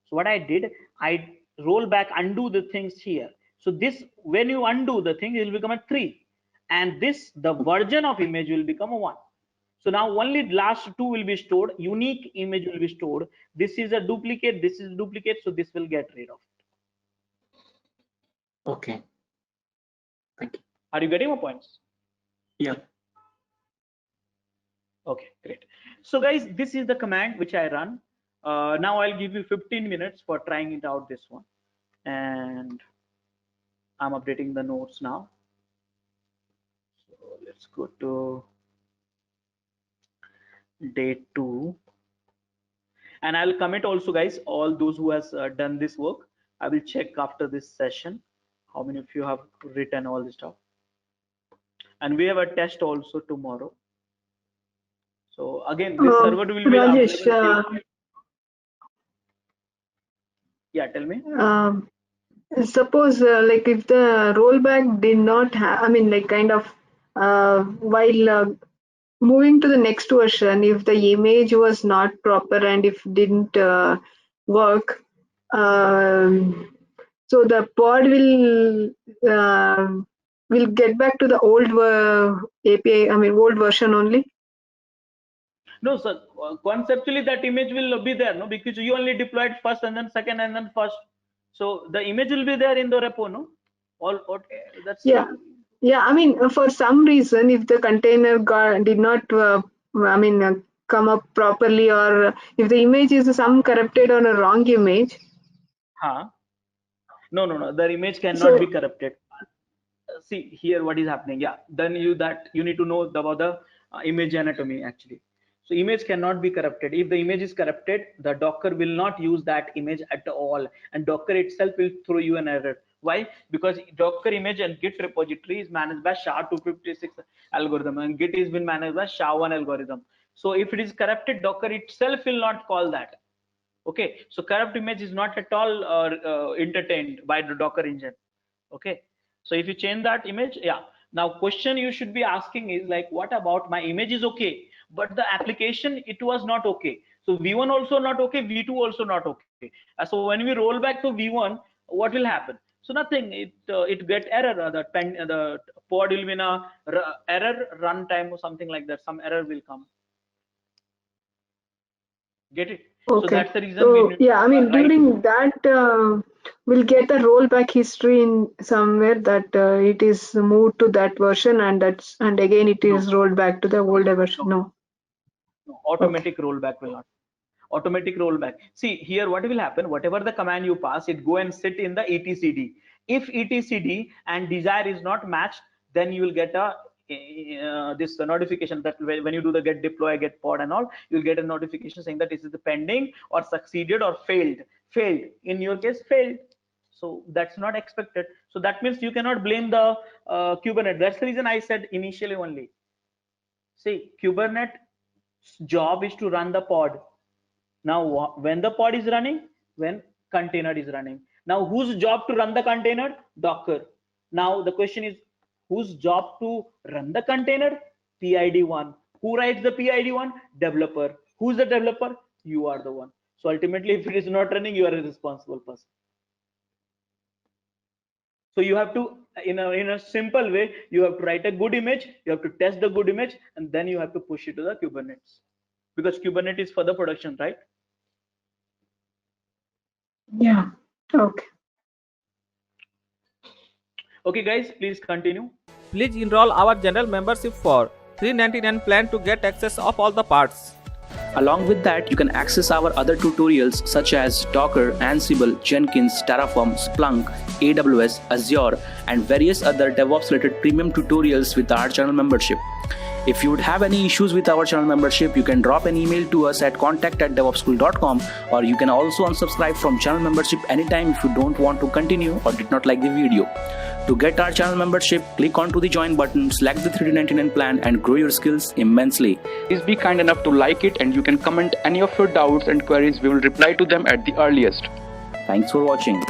So what I did, I roll back, undo the things here. So this, when you undo the thing, it will become a 3. And this, the version of image will become a 1. So now only last two will be stored. Unique image will be stored. This is a duplicate. This is a duplicate. So this will get rid of it. Okay. Thank you. Are you getting my points? Yeah. Okay, great. So guys, this is the command which I run. Now I'll give you 15 minutes for trying it out, this one. And I'm updating the notes now. So let's go to day 2. And I'll commit also, guys, all those who has done this work. I will check after this session how many of you have written all this stuff. And we have a test also tomorrow. So again, this server will be Rajesh, available. Yeah, tell me. Suppose like if the rollback did not have, I mean, like kind of while moving to the next version, if the image was not proper and if didn't work, so the pod will get back to the old API, I mean old version only. No, sir. Conceptually, that image will be there, no, because you only deployed first and then second and then first. So the image will be there in the repo, no? All that's yeah. Yeah, I mean, for some reason, if the container did not, come up properly, or if the image is some corrupted on a wrong image. Huh? No. The image cannot be corrupted. See here, what is happening? Yeah, then you need to know about the image anatomy actually. So image cannot be corrupted. If the image is corrupted, the Docker will not use that image at all, and Docker itself will throw you an error. Why? Because Docker image and Git repository is managed by SHA-256 algorithm, and Git is been managed by SHA-1 algorithm. So if it is corrupted, Docker itself will not call that. Okay, so corrupt image is not at all entertained by the Docker engine. Okay, so if you change that image, yeah. Now question you should be asking is like, what about my image is okay, but the application, it was not okay. So V1 also not okay, V2 also not okay. So when we roll back to V1, what will happen? So nothing, it get error, the pod will be in a error runtime or something like that. Some error will come. Get it? Okay. So that's the reason. So yeah, I mean during that we'll get the rollback history in somewhere that it is moved to that version, and again it is rolled back to the older version. No. Automatic rollback will not. Automatic rollback. See here, what will happen? Whatever the command you pass, it go and sit in the etcd. If etcd and desire is not matched, then you will get a this notification that when you do the get deploy, get pod and all, you'll get a notification saying that this is the pending or succeeded or failed. In your case, failed. So that's not expected. So that means you cannot blame the Kubernetes. That's the reason I said initially only. See, Kubernetes job is to run the pod. Now when the pod is running, when container is running. Now whose job to run the container? Docker. Now the question is, whose job to run the container? PID1. Who writes the PID1? Developer. Who's the developer? You are the one. So ultimately, if it is not running, you are a responsible person. So you have to, in a simple way, you have to write a good image, you have to test the good image, and then you have to push it to the Kubernetes, because Kubernetes is for the production, right? Yeah. Okay. Okay, guys, please continue. Please enroll our general membership for $3.99 plan to get access of all the parts. Along with that, you can access our other tutorials such as Docker, Ansible, Jenkins, Terraform, Splunk, AWS, Azure, and various other DevOps related premium tutorials with our channel membership. If you would have any issues with our channel membership, you can drop an email to us at contact@devopsschool.com, or you can also unsubscribe from channel membership anytime if you don't want to continue or did not like the video. To get our channel membership, click onto the join button, select the 3D99 plan and grow your skills immensely. Please be kind enough to like it, and you can comment any of your doubts and queries. We will reply to them at the earliest. Thanks for watching.